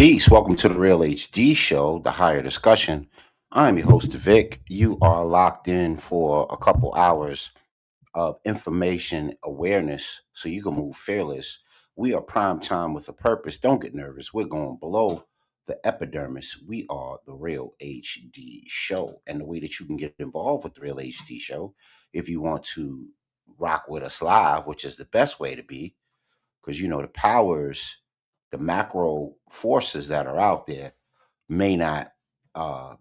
Peace. Welcome to the Real HD Show, the higher discussion. I'm your host, Vic. You are locked in for a couple hours of information awareness so you can move fearless. We are prime time with a purpose. Don't get nervous. We're going below the epidermis. We are the Real HD Show. And the way that you can get involved with the Real HD Show, if you want to rock with us live, which is the best way to be, because the powers, the macro forces that are out there may not uh,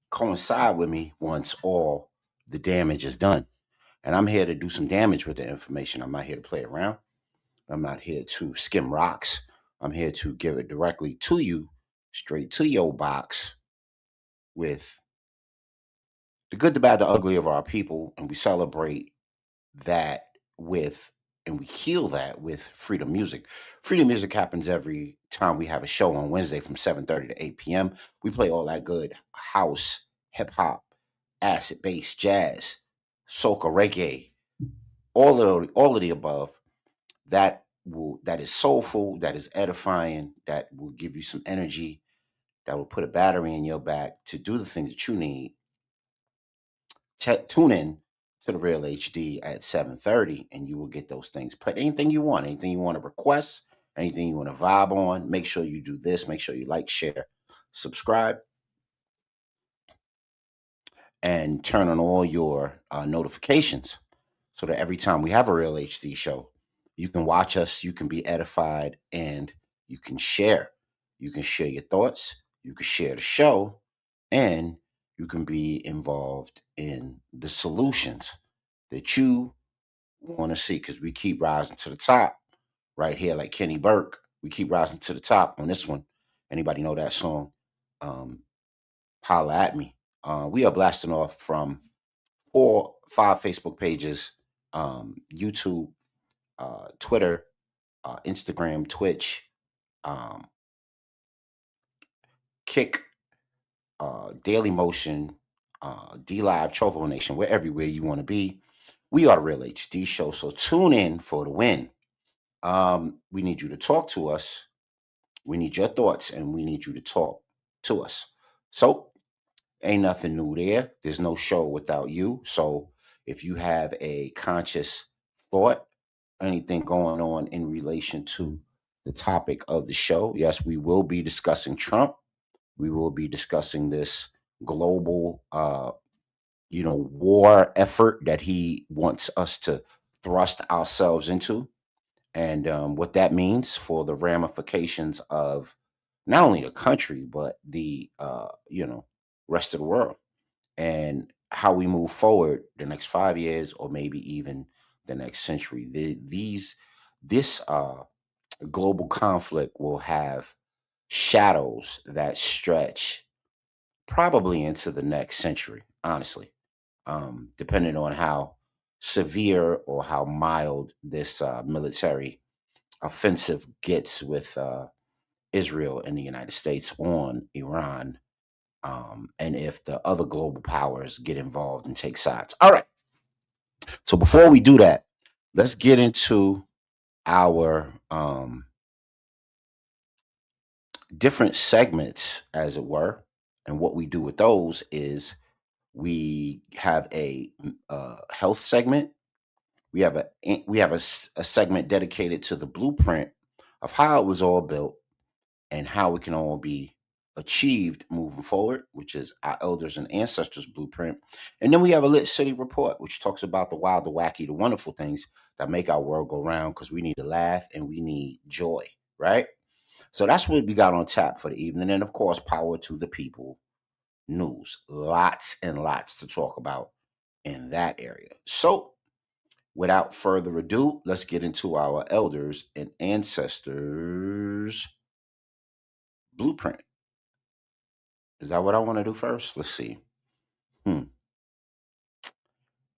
coincide with me once all the damage is done. And I'm here to do some damage with the information. I'm not here to play around. I'm not here to skim rocks. I'm here to give it directly to you, straight to your box, with the good, the bad, the ugly of our people. And we celebrate that with and we heal that with freedom music. Freedom music happens every time we have a show on Wednesday from 7:30 to 8 p.m. We play all that good house, hip hop, acid bass, jazz, soca, reggae, all of the above. That is soulful, that is edifying, that will give you some energy, that will put a battery in your back to do the things that you need. Tune in to the Real HD at 7:30, and you will get those things. Play anything you want to request, anything you want to vibe on. Make sure you do this. Make sure you like, share, subscribe, and turn on all your notifications so that every time we have a Real HD show, you can watch us, you can be edified, and you can share. You can share your thoughts, you can share the show, and you can be involved in the solutions that you want to see, because we keep rising to the top right here, like Kenny Burke. We keep rising to the top on this one. Anybody know that song? Um, Holla at me. We are blasting off from 5 Facebook pages, YouTube, Twitter, Instagram, Twitch, um, Kick, Daily Motion, D Live, Trovo Nation. We're everywhere you want to be. We are the Real HD Show, so tune in for the win. We need you to talk to us. We need your thoughts, and we need you to talk to us. So, ain't nothing new there. There's no show without you. So, if you have a conscious thought, anything going on in relation to the topic of the show, yes, we will be discussing Trump. We will be discussing this global, war effort that he wants us to thrust ourselves into, and what that means for the ramifications of not only the country but the rest of the world, and how we move forward the next 5 years or maybe even the next century. This global conflict will have shadows that stretch probably into the next century, honestly, depending on how severe or how mild this military offensive gets with Israel and the United States on Iran, and if the other global powers get involved and take sides. All right. So before we do that, let's get into our different segments, as it were. And what we do with those is we have a health segment. We have a segment dedicated to the blueprint of how it was all built and how it can all be achieved moving forward, which is our elders and ancestors blueprint. And then we have a lit city report, which talks about the wild, the wacky, the wonderful things that make our world go round, because we need to laugh and we need joy, right? So that's what we got on tap for the evening. And of course, power to the people news. Lots and lots to talk about in that area. So without further ado, let's get into our elders and ancestors blueprint. Is that what I want to do first? Let's see. Hmm.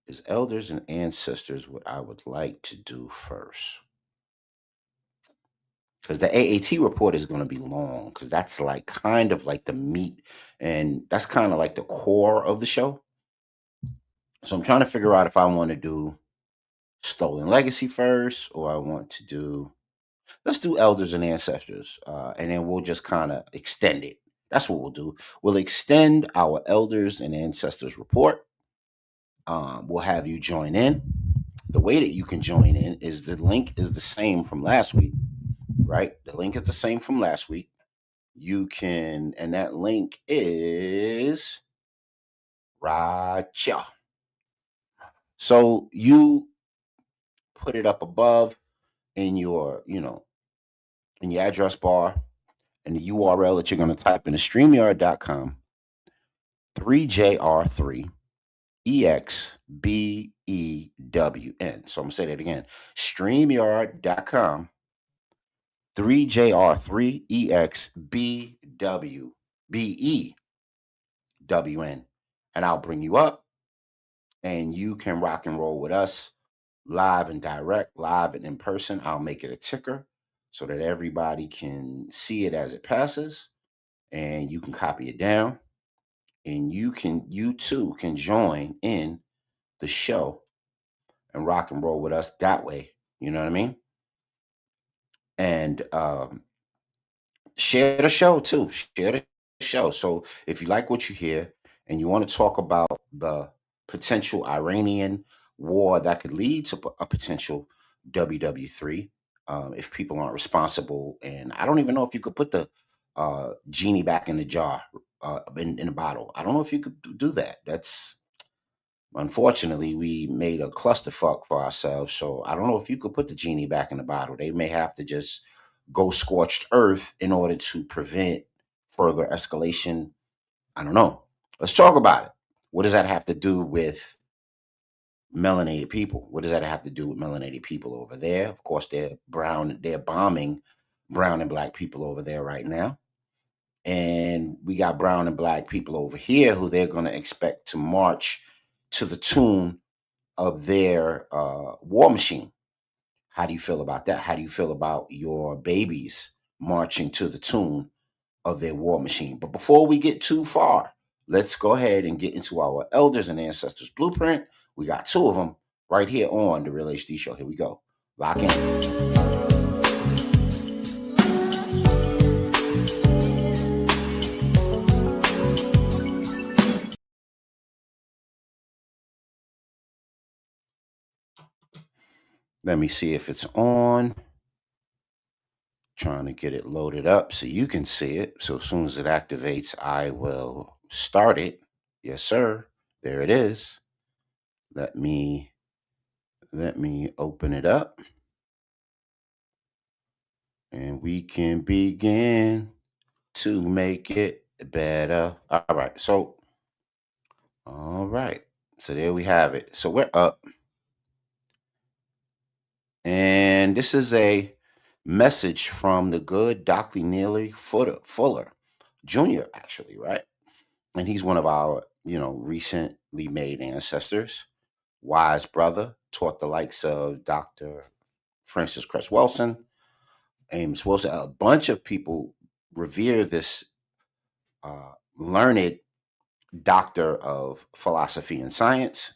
Is elders and ancestors what I would like to do first? Because the AAT report is going to be long, because that's like kind of like the meat, and that's kind of like the core of the show. So I'm trying to figure out if I want to do Stolen Legacy first, or I want to do. Let's do elders and ancestors, and then we'll just kind of extend it. That's what we'll do. We'll extend our elders and ancestors report. We'll have you join in. The way that you can join in is the link is the same from last week, right? The link is the same from last week. You can, and that link is Racha. So you put it up above in your, in your address bar, and the URL that you're going to type in is StreamYard.com 3JR3 EXBEWN. So I'm going to say that again. StreamYard.com 3JR3 EXBEWN. And I'll bring you up and you can rock and roll with us live and direct, live and in person. I'll make it a ticker so that everybody can see it as it passes, and you can copy it down, and you too can join in the show and rock and roll with us that way. You know what I mean? And share the show too. Share the show. So if you like what you hear and you want to talk about the potential Iranian war that could lead to a potential WW3, if people aren't responsible, and I don't even know if you could put the genie back in the jar, in the bottle. I don't know if you could do that. That's unfortunately we made a clusterfuck for ourselves. So I don't know if you could put the genie back in the bottle. They may have to just go scorched earth in order to prevent further escalation. I don't know. Let's talk about it. What does that have to do with melanated people? What does that have to do with melanated people over there? Of course, they're brown. They're bombing brown and black people over there right now. And we got brown and black people over here who they're going to expect to march to the tune of their war machine. How do you feel about that? How do you feel about your babies marching to the tune of their war machine? But before we get too far, let's go ahead and get into our elders and ancestors blueprint. We got two of them right here on the Real HD Show. Here we go. Lock in. Let me see if it's on. Trying to get it loaded up so you can see it. So as soon as it activates, I will start it. Yes, sir. There it is. Let me open it up and we can begin to make it better. All right. So there we have it. So we're up. And this is a message from the good Dr. Neely Fuller Jr., actually, right? And he's one of our, recently made ancestors. Wise brother, taught the likes of Dr. Francis Cress Wilson, Amos Wilson. A bunch of people revere this learned doctor of philosophy and science.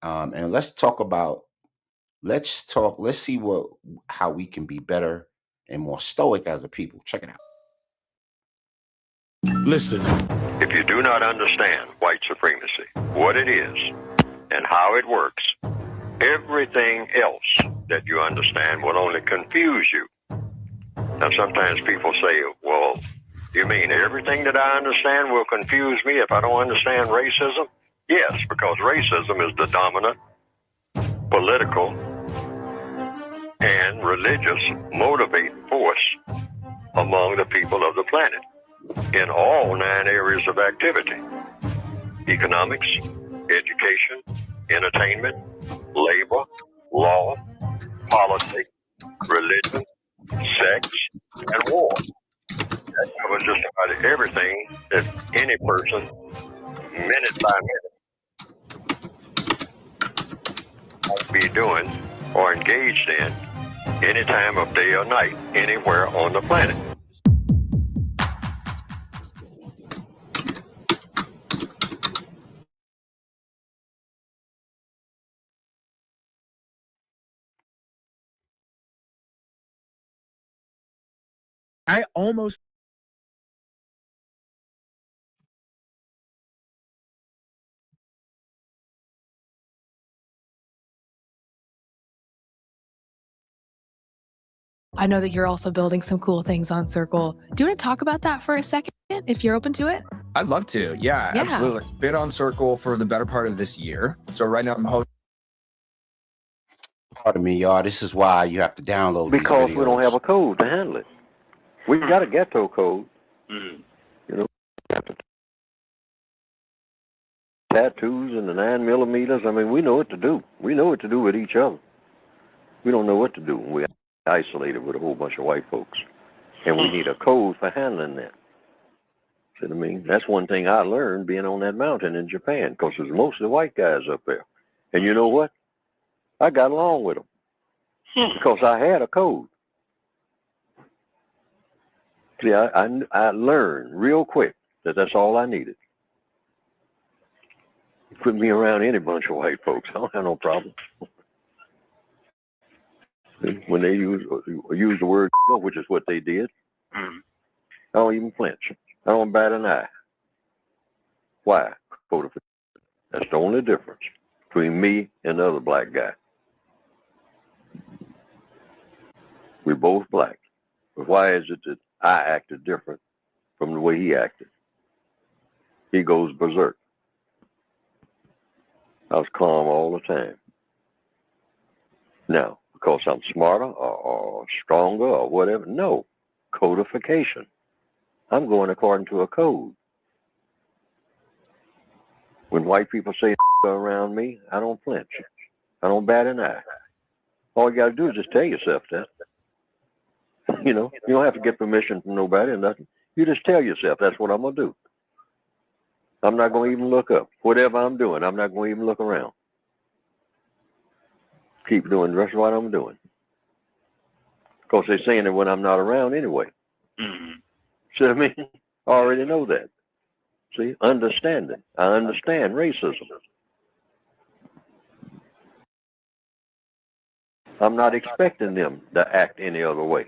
And let's see how we can be better and more stoic as a people. Check it out. Listen. If you do not understand white supremacy, what it is, and how it works, everything else that you understand will only confuse you. Now, sometimes people say, well, you mean everything that I understand will confuse me if I don't understand racism? Yes, because racism is the dominant political and religious motivating force among the people of the planet in all 9 areas of activity: economics, education, entertainment, labor, law, politics, religion, sex, and war. That covers just about everything that any person, minute by minute, might be doing or engaged in any time of day or night, anywhere on the planet. I almost I know that you're also building some cool things on Circle. Do you want to talk about that for a second, if you're open to it? I'd love to. Yeah, absolutely. Been on Circle for the better part of this year. So right now I'm hosting. Pardon me, y'all. This is why you have to download Because these videos. we don't have a code to handle it. We got a ghetto code. Mm. You know, tattoos and the 9mm. I mean, we know what to do. We know what to do with each other. We don't know what to do when we're isolated with a whole bunch of white folks. And we need a code for handling that. See what I mean? That's one thing I learned being on that mountain in Japan, because there's mostly white guys up there. And you know what? I got along with them because I had a code. See, I learned real quick that that's all I needed. Put me around any bunch of white folks, I don't have no problem. When they use the word, which is what they did, I don't even flinch. I don't bat an eye. Why? That's the only difference between me and the other black guy. We're both black. But why is it that I acted different from the way he acted? He goes berserk. I was calm all the time. Now, because I'm smarter or stronger or whatever, no. Codification. I'm going according to a code. When white people say around me, I don't flinch. I don't bat an eye. All you got to do is just tell yourself that. You know, you don't have to get permission from nobody or nothing. You just tell yourself that's what I'm going to do. I'm not going to even look up. Whatever I'm doing, I'm not going to even look around. Keep doing just what I'm doing. Because they're saying it when I'm not around anyway. Mm-hmm. See what I mean? I already know that. See, understanding. I understand racism. I'm not expecting them to act any other way.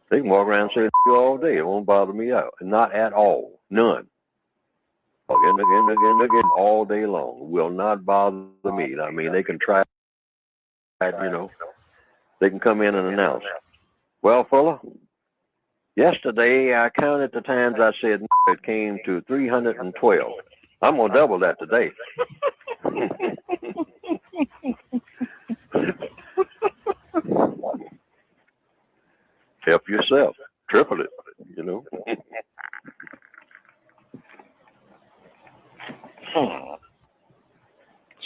They can walk around and say all day. It won't bother me out. Not at all. None. Again, all day long. Will not bother me. I mean, they can try, you know. They can come in and announce, well, fella, yesterday I counted the times I said it came to 312. I'm going to double that today. Help yourself. Triple it, you know.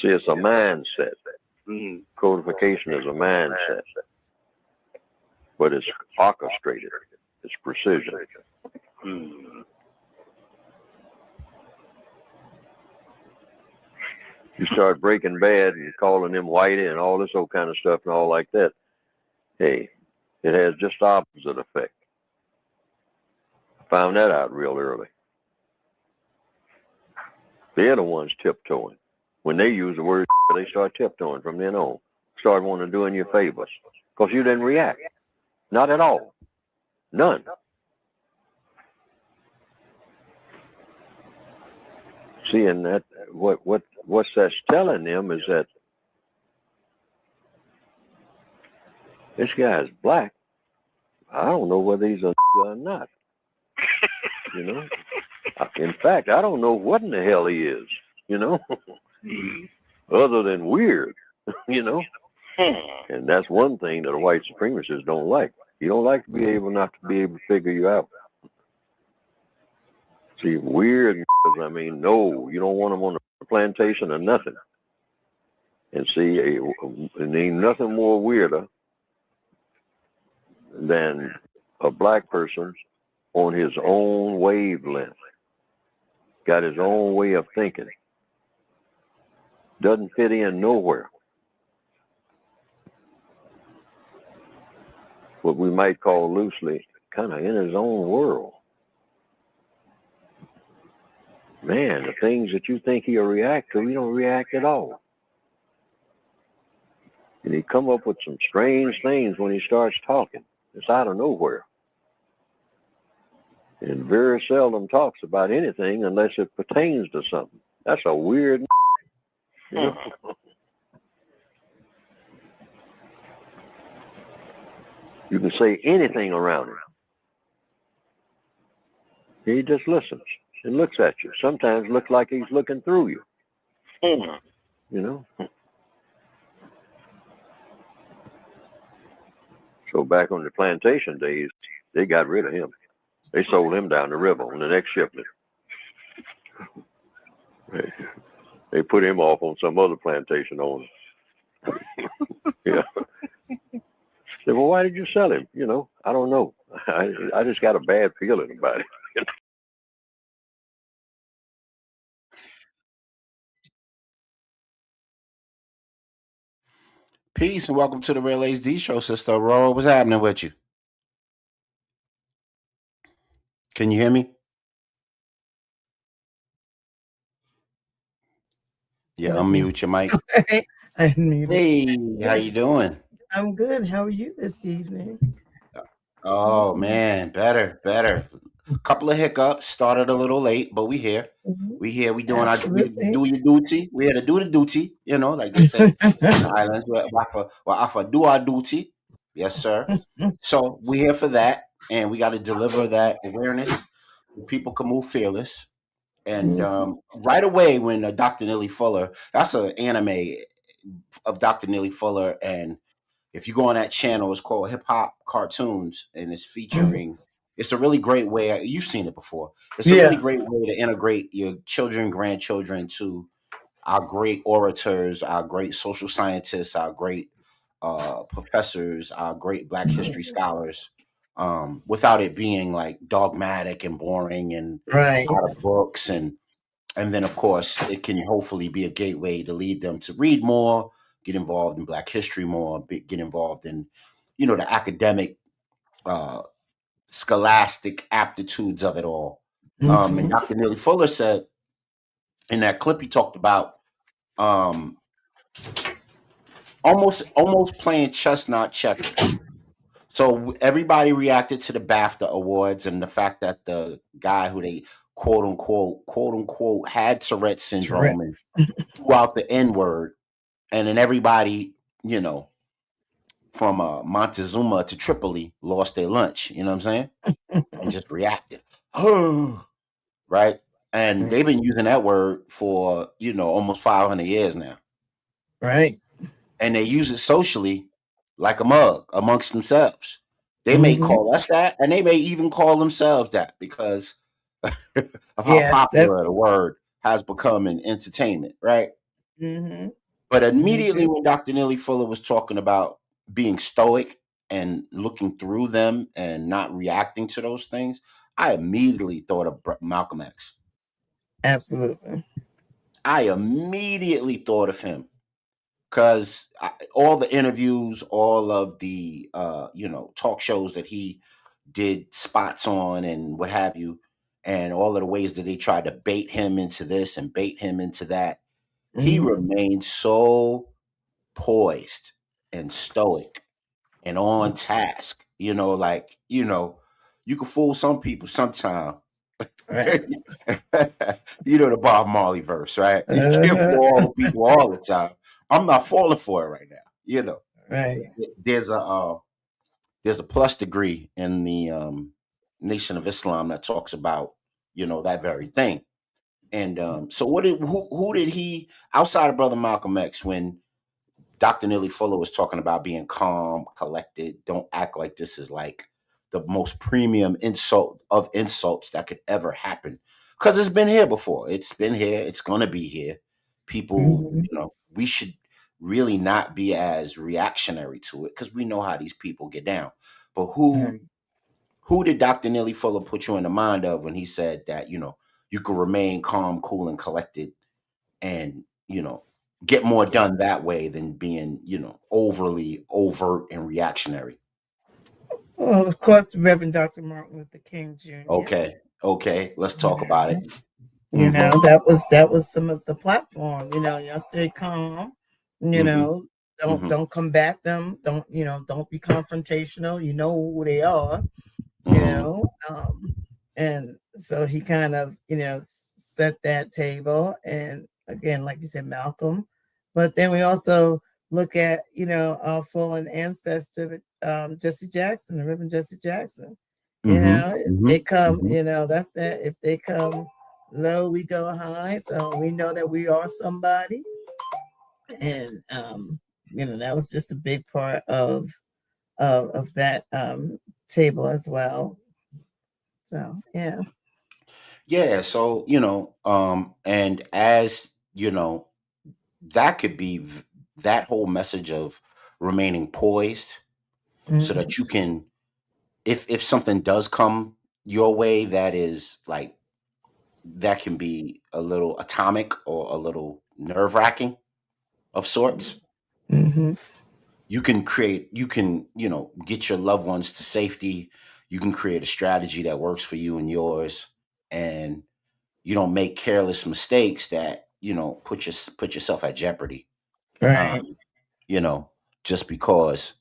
See, it's a mindset. Mm-hmm. Codification is a mindset. But it's orchestrated. It's precision. Mm-hmm. You start breaking bad and calling them whitey and all this old kind of stuff and all like that. Hey, it has just the opposite effect. Found that out real early. They're the ones tiptoeing. When they use the word, they start tiptoeing from then on. Start wanting to do you favors. Because you didn't react. Not at all. None. See, and that what's that's telling them is that this guy's black. I don't know whether he's a or not. You know? In fact, I don't know what in the hell he is, you know? Other than weird, you know? And that's one thing that the white supremacists don't like. You don't like to be able not to be able to figure you out. See, weird, I mean, no, you don't want them on the plantation or nothing. And see, and ain't nothing more weirder than a black person on his own wavelength. Got his own way of thinking. Doesn't fit in nowhere. What we might call loosely, kind of in his own world. Man, the things that you think he'll react to, he don't react at all. And he come up with some strange things when he starts talking. It's out of nowhere. And very seldom talks about anything unless it pertains to something. That's a weird. You know? You can say anything around him. He just listens and looks at you. Sometimes looks like he's looking through you. You know? So back on the plantation days, they got rid of him. They sold him down the river on the next shipment. They put him off on some other plantation owner. Yeah. Say, well, why did you sell him? You know, I don't know. I just got a bad feeling about it. Peace and welcome to the Real HD Show, Sister Aurora. What's happening with you? Can you hear me? Yeah, unmute your mic. I unmuted. Hey, how you doing? I'm good. How are you this evening? Oh man, better. Couple of hiccups. Started a little late, but we here. We here. We doing we do your duty. We here to do the duty. You know, like they say in the islands. We're off do our duty. Yes, sir. So we here for that, and we got to deliver that awareness. People can move fearless. And right away, when Dr. Neely Fuller, that's an anime of Dr. Neely Fuller, and if you go on that channel, it's called Hip Hop Cartoons, and it's featuring. It's a really great way. You've seen it before. It's a really great way to integrate your children, grandchildren to our great orators, our great social scientists, our great professors, our great Black history scholars, without it being like dogmatic and boring and out of books. And then, of course, it can hopefully be a gateway to lead them to read more, get involved in Black history more, get involved in, the academic, scholastic aptitudes of it all. And Dr. Neely Fuller said in that clip he talked about almost playing chess, not checkers. So everybody reacted to the BAFTA awards and the fact that the guy who they quote unquote had Tourette syndrome and threw out the N word, and then everybody, from Montezuma to Tripoli lost their lunch. You know what I'm saying? And just reacted. Right? And they've been using that word for almost 500 years now. Right. And they use it socially like a mug amongst themselves. They may call us that, and they may even call themselves that because of how popular the word has become in entertainment, right? But immediately when Dr. Neely Fuller was talking about being stoic and looking through them and not reacting to those things, I immediately thought of Malcolm X. Absolutely. I immediately thought of him. Because all the interviews, all of the talk shows that he did spots on and what have you, and all of the ways that they tried to bait him into this and bait him into that, he remained so poised and stoic and on task. You can fool some people sometime. The Bob Marley verse, right? You can't fool all the people all the time. I'm not falling for it right now. Right. There's a plus degree in the Nation of Islam that talks about that very thing. And so who did he outside of Brother Malcolm X when Dr. Neely Fuller was talking about being calm, collected, don't act like this is like the most premium insult of insults that could ever happen. Because it's been here before. It's been here. It's going to be here. People, we should really not be as reactionary to it because we know how these people get down. But who did Dr. Neely Fuller put you in the mind of when he said that, you could remain calm, cool, and collected and, get more done that way than being, overly overt and reactionary? Well, of course, the Reverend Dr. Martin Luther King Jr. Okay. Let's talk about it. That was some of the platform. Y'all stay calm. Don't combat them. Don't be confrontational. You know who they are. You Mm-hmm. know, and so he kind of set that table. And again, like you said, Malcolm. But then we also look at our fallen ancestor, Jesse Jackson, the Reverend Jesse Jackson. Mm-hmm. If Mm-hmm. they come, Mm-hmm. that's that. If they come low, we go high. So we know that we are somebody. And that was just a big part of that table as well. So yeah. Yeah. So and as that could be that whole message of remaining poised, so Mhm. that you can, if something does come your way that is like that can be a little atomic or a little nerve wracking of sorts, Mm-hmm. you can get your loved ones to safety. You can create a strategy that works for you and yours, and you don't make careless mistakes that put yourself at jeopardy. Right. um you know just because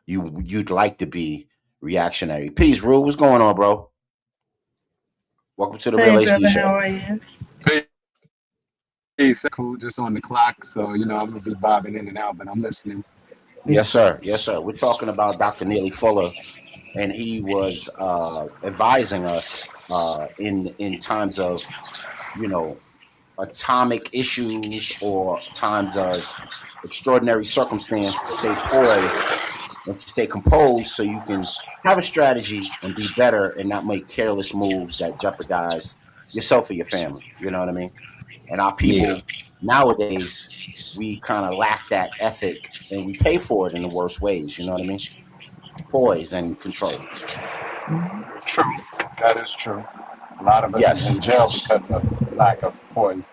you'd like to be reactionary. Peace, Rule. What's going on, bro? Welcome to the Hey, Real HD brother, how Show. are you? Peace, cool. Just on the clock, so I'm gonna be bobbing in and out, but I'm listening. Yes, sir. Yes, sir. We're talking about Dr. Neely Fuller, and he was advising us in times of you know atomic issues or times of extraordinary circumstance to stay poised and to stay composed, so you can have a strategy and be better and not make careless moves that jeopardize yourself or your family. You know what I mean? And our Yeah, people nowadays, we kind of lack that ethic and we pay for it in the worst ways. You know what I mean? Poise and control. true. That is true. A lot of us is Yes. in jail because of lack of poise.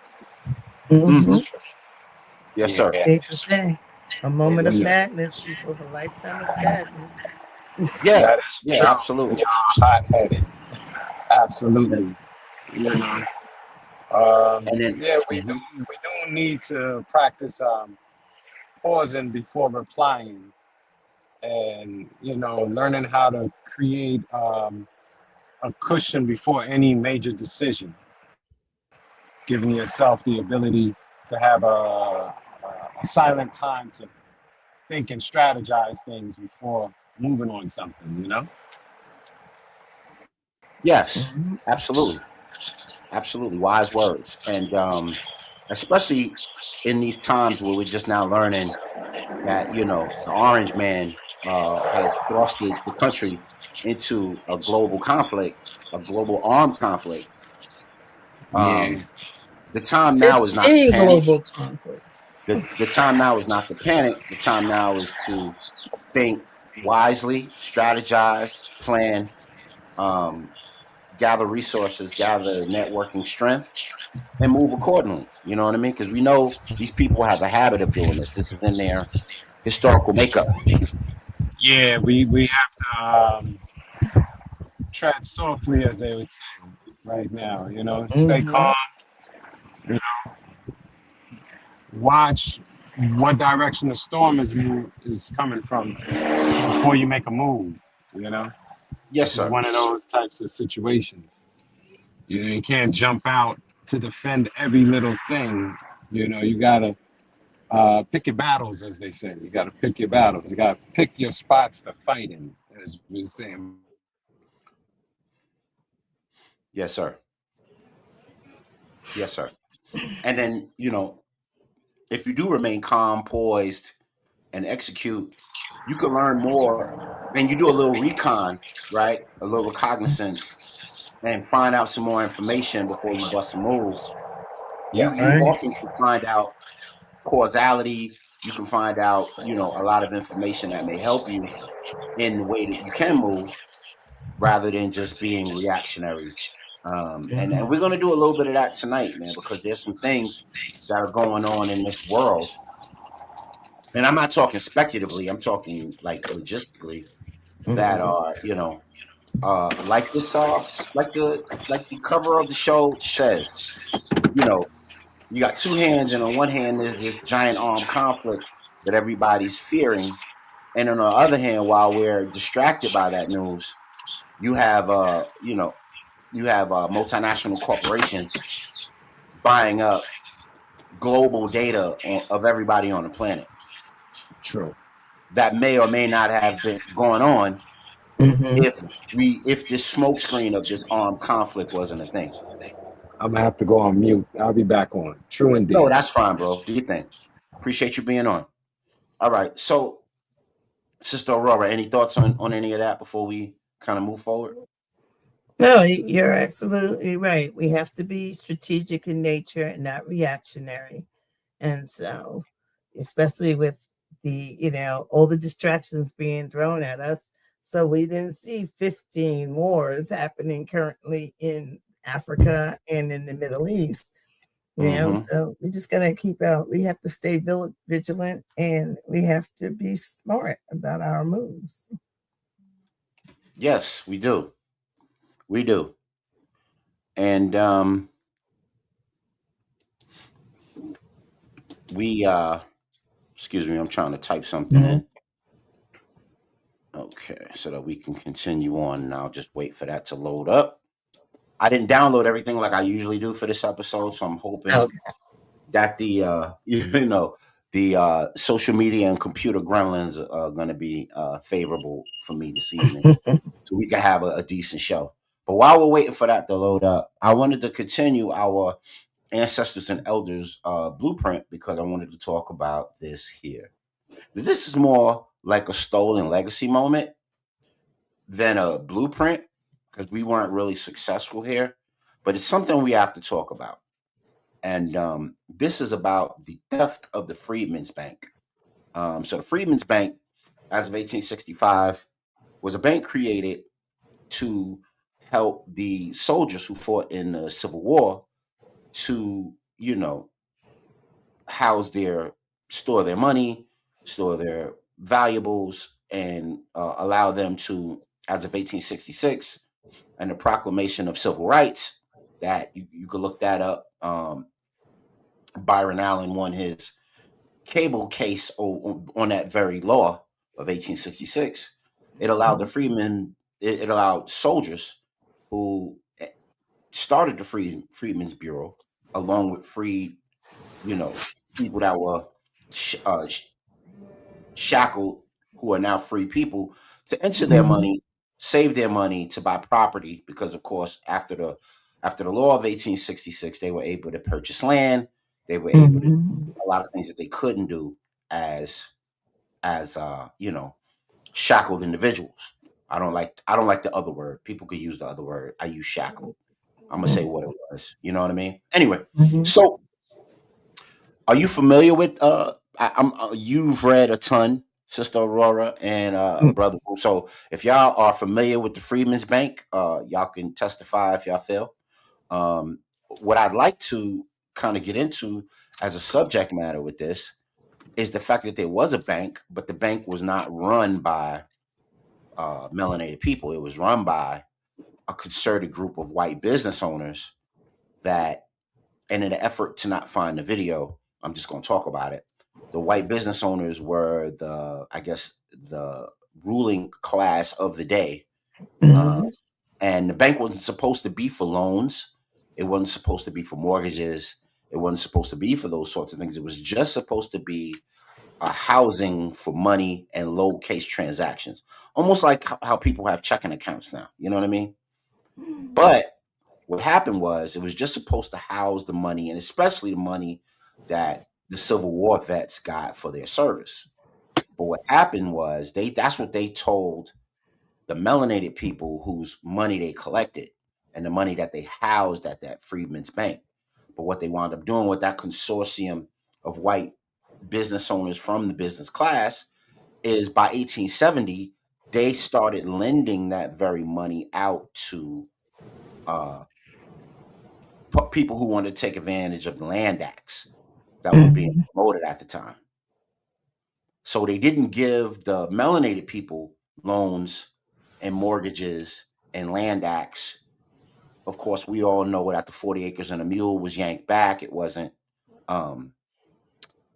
This Mm-hmm. is Hmm. true. Yes, sir. Yeah, They to say a moment of Yes, yeah. sir. madness equals a lifetime of sadness. Yeah. That is Yeah. true. Absolutely. You're hot-headed. Absolutely. You know. And then, Yeah, we do. mhm. We do need to practice pausing before replying, and learning how to create a cushion before any major decision, giving yourself the ability to have a silent time to think and strategize things before moving on something. Yes, Mm-hmm. absolutely. Absolutely. Wise words. And especially in these times where we're just now learning that, the orange man has thrusted the country into a global conflict, a global armed conflict. Yeah, Um, the time now is not to 15 panic. global conflicts. The time now is not to panic. The time now is to think wisely, strategize, plan, um, gather resources, gather networking strength, and move accordingly. You know what I mean? Because we know these people have a habit of doing this. This is in their historical makeup. yeah. We have to tread softly, as they would say right now. Stay Mm-hmm. calm. You know, watch what direction the storm is coming from before you make a move. You know, Yes, this is sir. one of those types of situations. You can't jump out to defend every little thing. You gotta pick your battles, as they say. You gotta pick your battles. You gotta pick your spots to fight in, as we are saying. Yes, sir. Yes, sir. And then, if you do remain calm, poised, and execute, you can learn more and you do a little recon, right? A little recognizance and find out some more information before you bust a move. You Yes. Right. often can find out causality. You can find out, a lot of information that may help you in the way that you can move rather than just being reactionary. And we're Mm-hmm. going to do a little bit of that tonight, man, because there's some things that are going on in this world. And I'm not talking speculatively, I'm talking like logistically, that Mm-hmm. are, like this, like the cover of the show says, you know, you got two hands, and on one hand, there's this giant armed conflict that everybody's fearing. And on the other hand, while we're distracted by that news, you have multinational corporations buying up global data of everybody on the planet True. that may or may not have been going on Mm-hmm. if this smoke screen of this armed conflict wasn't a thing. I'm gonna have to go on mute. I'll be back on. True No, indeed. that's fine, bro. Do your thing. Appreciate you being on. All right. So, Sister Aurora, any thoughts on any of that before we kind of move forward? No, you're absolutely right. We have to be strategic in nature and not reactionary. And so, especially with all the distractions being thrown at us. So we didn't see 15 wars happening currently in Africa and in the Middle East. Mm-hmm. So we just gotta we have to stay vigilant, and we have to be smart about our moves. Yes, we do. We do. And we excuse me, I'm trying to type something Mhm. in. Okay, so that we can continue on, and I'll just wait for that to load up. I didn't download everything like I usually do for this episode, so I'm hoping Okay. that the the social media and computer gremlins are going to be favorable for me this evening, so we can have a decent show. But while we're waiting for that to load up, I wanted to continue our ancestors and elders blueprint because I wanted to talk about this here. Now, this is more like a stolen legacy moment than a blueprint because we weren't really successful here, but it's something we have to talk about. And this is about the theft of the Freedmen's Bank. So the Freedmen's Bank, as of 1865, was a bank created to help the soldiers who fought in the Civil War to, house store their money, store their valuables, and allow them to, as of 1866, and the Proclamation of Civil Rights, that you could look that up. Byron Allen won his cable case on that very law of 1866. It allowed the freedmen, it allowed soldiers who started the Freedmen's Bureau, along with free, people that were sh- uh, sh- shackled, who are now free people, to enter their Mhm. money, save their money to buy property, because of course after the law of 1866, they were able to purchase land. They were able to do Mhm. a lot of things that they couldn't do as shackled individuals. I don't like the other word. People could use the other word. I use shackled. I'm gonna say what it was. You know what I mean? Anyway, Mhm. so are you familiar with you've read a ton, Sister Aurora and Brother Boo. So if y'all are familiar with the Freedmen's Bank, y'all can testify if y'all feel. What I'd like to kind of get into as a subject matter with this is the fact that there was a bank, but the bank was not run by melanated people. It was run by a concerted group of white business owners that, and in an effort to not find the video, I'm just going to talk about it. The white business owners were I guess, the ruling class of the day. Uh, Mhm. and the bank wasn't supposed to be for loans. It wasn't supposed to be for mortgages. It wasn't supposed to be for those sorts of things. It was just supposed to be a housing for money and low case transactions, almost like how people have checking accounts now. You know what I mean? But what happened was it was just supposed to house the money, and especially the money that the Civil War vets got for their service. But what happened was that's what they told the melanated people whose money they collected and the money that they housed at that Freedmen's Bank. But what they wound up doing with that consortium of white business owners from the business class is, by 1870, they started lending that very money out to uh, people who wanted to take advantage of the land acts that were being Mhm. promoted at the time. So they didn't give the melanated people loans and mortgages and land acts. Of course, we all know that the 40 acres and a mule was yanked back. It wasn't um,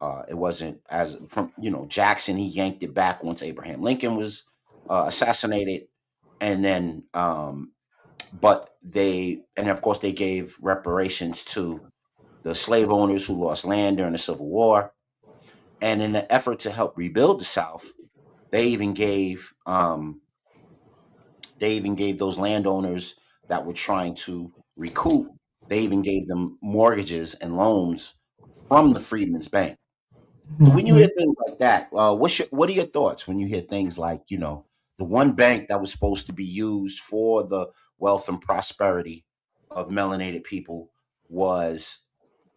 It wasn't as from Jackson. He yanked it back once Abraham Lincoln was assassinated, and then but and of course they gave reparations to the slave owners who lost land during the Civil War. And in the effort to help rebuild the South, they even gave those landowners that were trying to recoup. They even gave them mortgages and loans from the Freedmen's Bank. So when you Mhm. hear things like that, what are your thoughts when you hear things like the one bank that was supposed to be used for the wealth and prosperity of melanated people was,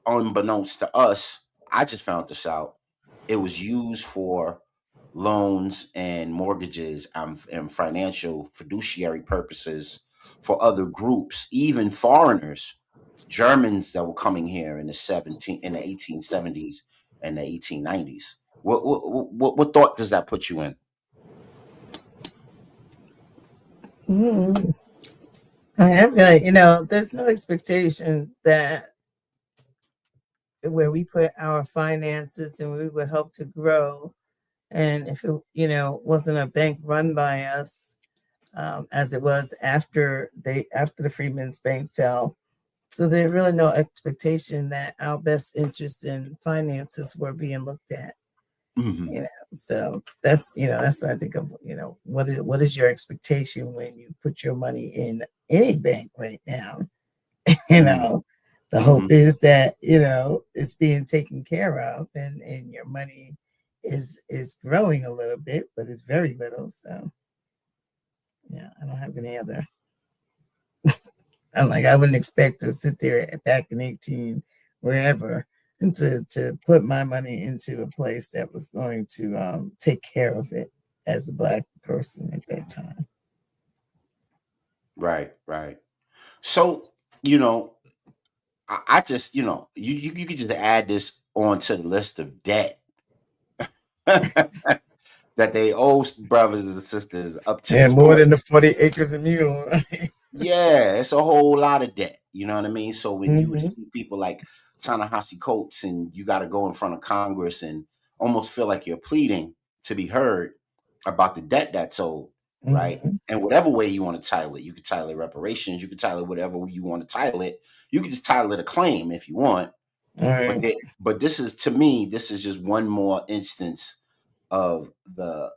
unbeknownst to us, I just found this out. It was used for loans and mortgages and financial fiduciary purposes for other groups, even foreigners, Germans that were coming here in the 1870s and the 1890s. What thought does that put you in? Mm. I am like, there's no expectation that where we put our finances and we would help to grow. And if it, wasn't a bank run by us, as it was after the Freedmen's Bank fell. So there's really no expectation that our best interests in finances were being looked at. Hmm. So that's what I think of. What is your expectation when you put your money in any bank right now? you Hmm. know the hope Hmm. is that it's being taken care of, and your money is growing a little bit, but it's very little. So yeah, I don't have any other. I wouldn't expect to sit there back in 18 wherever and to put my money into a place that was going to take care of it as a black person at that time. Right, right. So, you know, I just, you could just add this onto the list of debt that they owe brothers and sisters up to And this more point. than the 40 acres of mule. Right? Yeah, it's a whole lot of debt. You know what I mean? So when you Hmm. see people like Ta-Nehisi Coates and you got to go in front of Congress and almost feel like you're pleading to be heard about the debt that's owed, right? Hmm. And whatever way you want to title it, you could title it reparations, you could title it whatever you want to title it. You could just title it a claim if you want. All But right. but this is, to me, this is just one more instance of the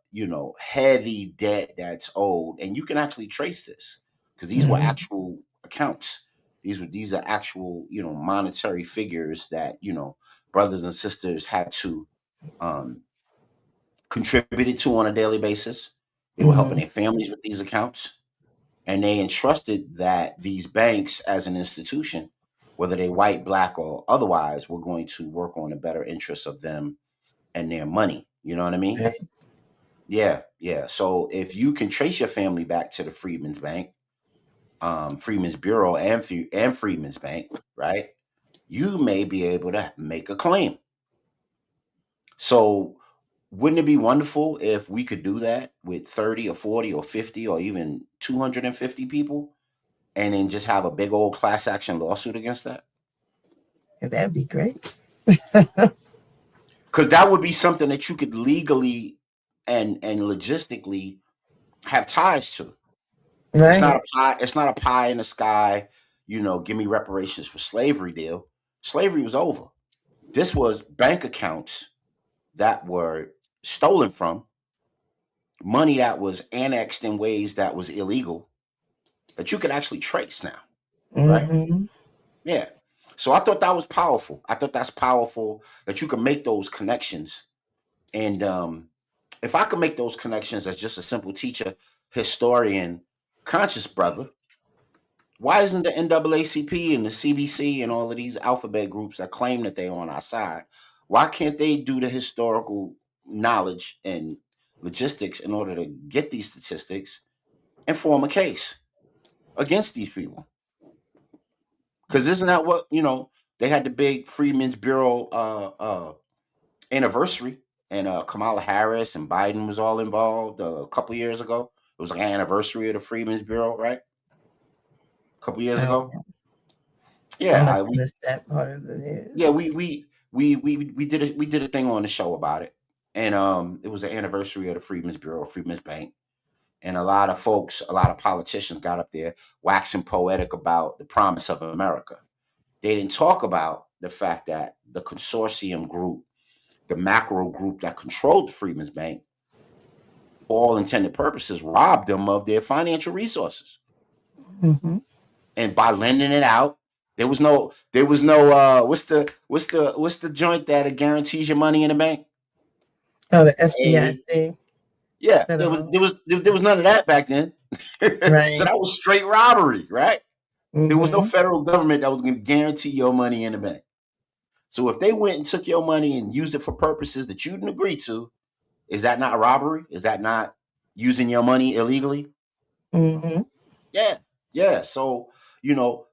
heavy debt that's owed, and you can actually trace this because these were Hmm. actual accounts. These are actual monetary figures that brothers and sisters had to um, contribute it to on a daily basis. They were helping Hmm. their families with these accounts, and they entrusted that these banks as an institution, whether they white, black, or otherwise, were going to work on the better interests of them and their money. You know what I mean? Yeah, yeah. So if you can trace your family back to the Freedmen's Bank, Freedmen's Bureau, and Freedmen's Bank, right? You may be able to make a claim. So wouldn't it be wonderful if we could do that with 30 or 40 or 50 or even 250 people and then just have a big old class action lawsuit against that? And that'd be great. Because that would be something that you could legally and logistically have ties to. It's not Right. a pie. It's not a pie in the sky. Give me reparations for slavery deal. Slavery was over. This was bank accounts that were stolen from, money that was annexed in ways that was illegal that you could actually trace now, right? Hmm. Yeah. So I thought that was powerful. I thought that's powerful that you can make those connections. And if I could make those connections as just a simple teacher, historian, conscious brother, why isn't the NAACP and the CBC and all of these alphabet groups that claim that they're on our side? Why can't they do the historical knowledge and logistics in order to get these statistics and form a case against these people? Because isn't that what they had the big Freedmen's Bureau anniversary, and Kamala Harris and Biden was all involved a couple years ago. It was like an anniversary of the Freedmen's Bureau, right? A couple years I, ago. I Yeah, must have missed that part of the yeah, news. we we did a thing on the show about it, and it was the anniversary of the Freedmen's Bureau, Freedmen's Bank, and a lot of folks, a lot of politicians got up there waxing poetic about the promise of America. They didn't talk about the fact that the consortium group, the macro group that controlled the Freedmen's Bank, for all intended purposes, robbed them of their financial resources. Mm-hmm. And by lending it out, there was no what's the joint that guarantees your money in the bank? Oh, the A, FDIC. yeah, Federal. there was none of that back then. So Right. that was straight robbery, right? There was no Mm-hmm. federal government that was going to guarantee your money in the bank. So if they went and took your money and used it for purposes that you didn't agree to, is that not robbery? Is that not using your money illegally? Mm-hmm. Yeah, yeah. So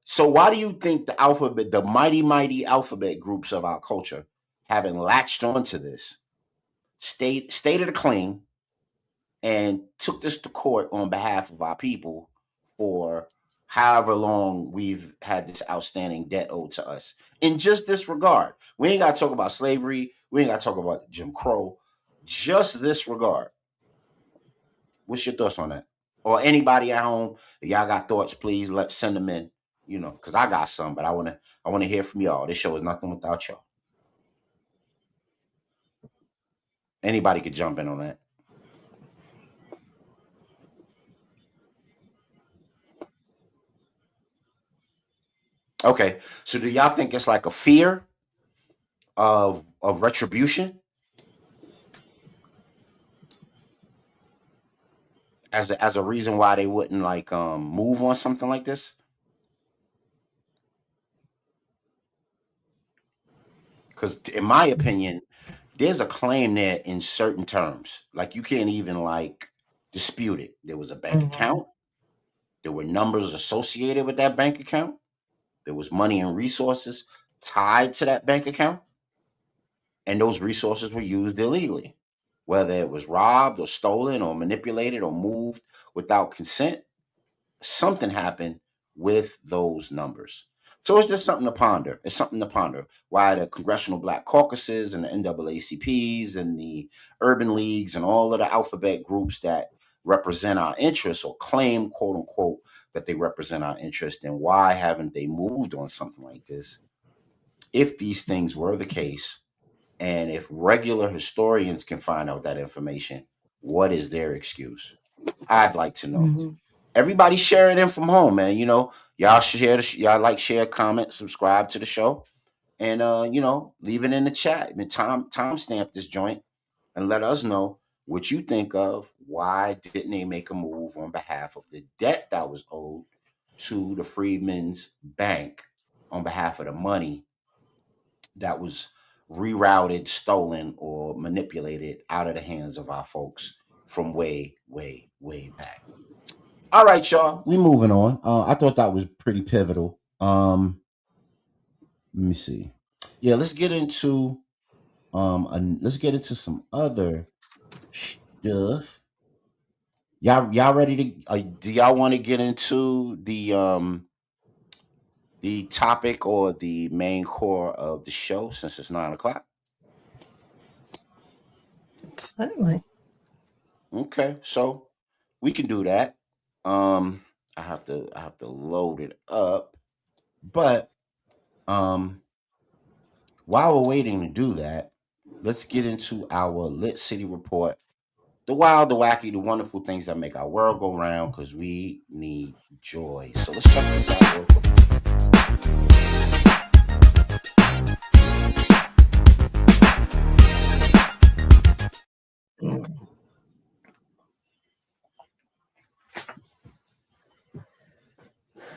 so why do you think the mighty alphabet groups of our culture, having latched onto this, stated a claim and took this to court on behalf of our people for however long we've had this outstanding debt owed to us in just this regard? We ain't got to talk about slavery. We ain't got to talk about Jim Crow. Just this regard. What's your thoughts on that? Or anybody at home, if y'all got thoughts, please send them in. Because I got some, but I wanna hear from y'all. This show is nothing without y'all. Anybody could jump in on that. Okay, so do y'all think it's like a fear of retribution as a reason why they wouldn't like move on something like this? Because in my opinion, there's a claim there in certain terms. Like you can't even like dispute it. There was a bank Mm-hmm. account. There were numbers associated with that bank account. There was money and resources tied to that bank account, and those resources were used illegally. Whether it was robbed or stolen or manipulated or moved without consent, something happened with those numbers. So it's just something to ponder. It's something to ponder why the Congressional Black Caucuses and the NAACPs and the urban leagues and all of the alphabet groups that represent our interests or claim, quote unquote, that they represent our interest, and why haven't they moved on something like this? If these things were the case, and if regular historians can find out that information, what is their excuse? I'd like to know. Mm-hmm. Everybody share it in from home, man. Y'all share y'all like, share, comment, subscribe to the show, and leave it in the chat. And time stamp this joint and let us know what you think of why didn't they make a move on behalf of the debt that was owed to the Freedmen's Bank on behalf of the money that was rerouted, stolen, or manipulated out of the hands of our folks from way, way, way back. All right, y'all. We moving on. I thought that was pretty pivotal. Let me see. Yeah, let's get into some other stuff. Y'all ready to? Do y'all want to get into the topic or the main core of the show since it's 9 o'clock? Certainly. Okay, so we can do that. I have to load it up, but um, while we're waiting to do that, let's get into our Lit City report. The wild, the wacky, the wonderful things that make our world go round because we need joy. So let's check this out real quick. Mm-hmm.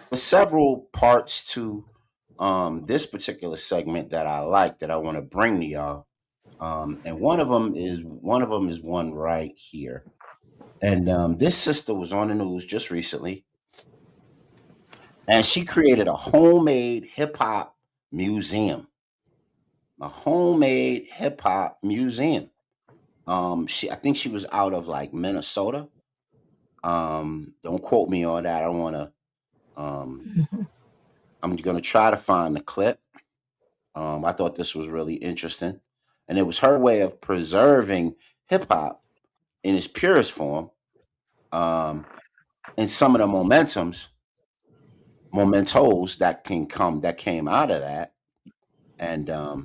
There's several parts to this particular segment that I like that I want to bring to y'all. And one of them is one right here. And this sister was on the news just recently, and she created a homemade hip hop museum. A homemade hip hop museum. I think she was out of like Minnesota. Don't quote me on that. I don't want to. Um, I'm gonna try to find the clip. I thought this was really interesting, and it was her way of preserving hip hop in its purest form, um, and some of the mementos that came out of that. And let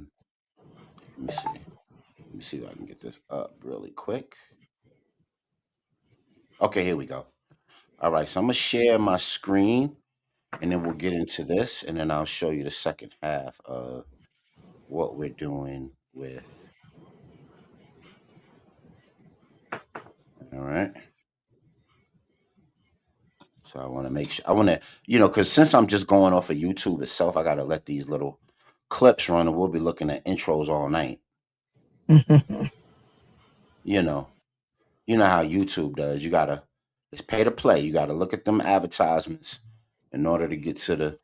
me see. Let me see if I can get this up really quick. Okay, here we go. All right, so I'm gonna share my screen, and then we'll get into this, and then I'll show you the second half of what we're doing with. All right. So I want to make sure I want to, because since I'm just going off of YouTube itself, I got to let these little clips run, and we'll be looking at intros all night. You know, you know how YouTube does. It's pay to play. You gotta look at them advertisements in order to get to the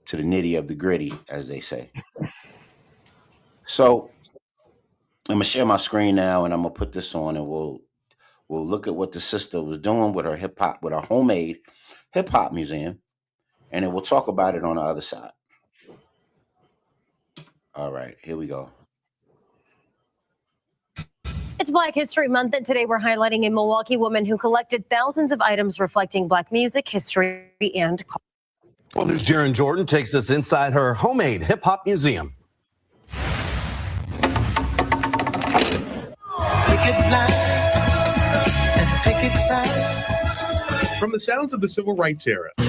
nitty of the gritty, as they say. So I'm gonna share my screen now, and I'm gonna put this on, and we'll look at what the sister was doing with her homemade hip hop museum, and then we'll talk about it on the other side. All right, here we go. It's Black History Month, and today we're highlighting a Milwaukee woman who collected thousands of items reflecting Black music, history, and culture. Well, there's Jaron Jordan takes us inside her homemade hip hop museum. From the sounds of the Civil Rights era to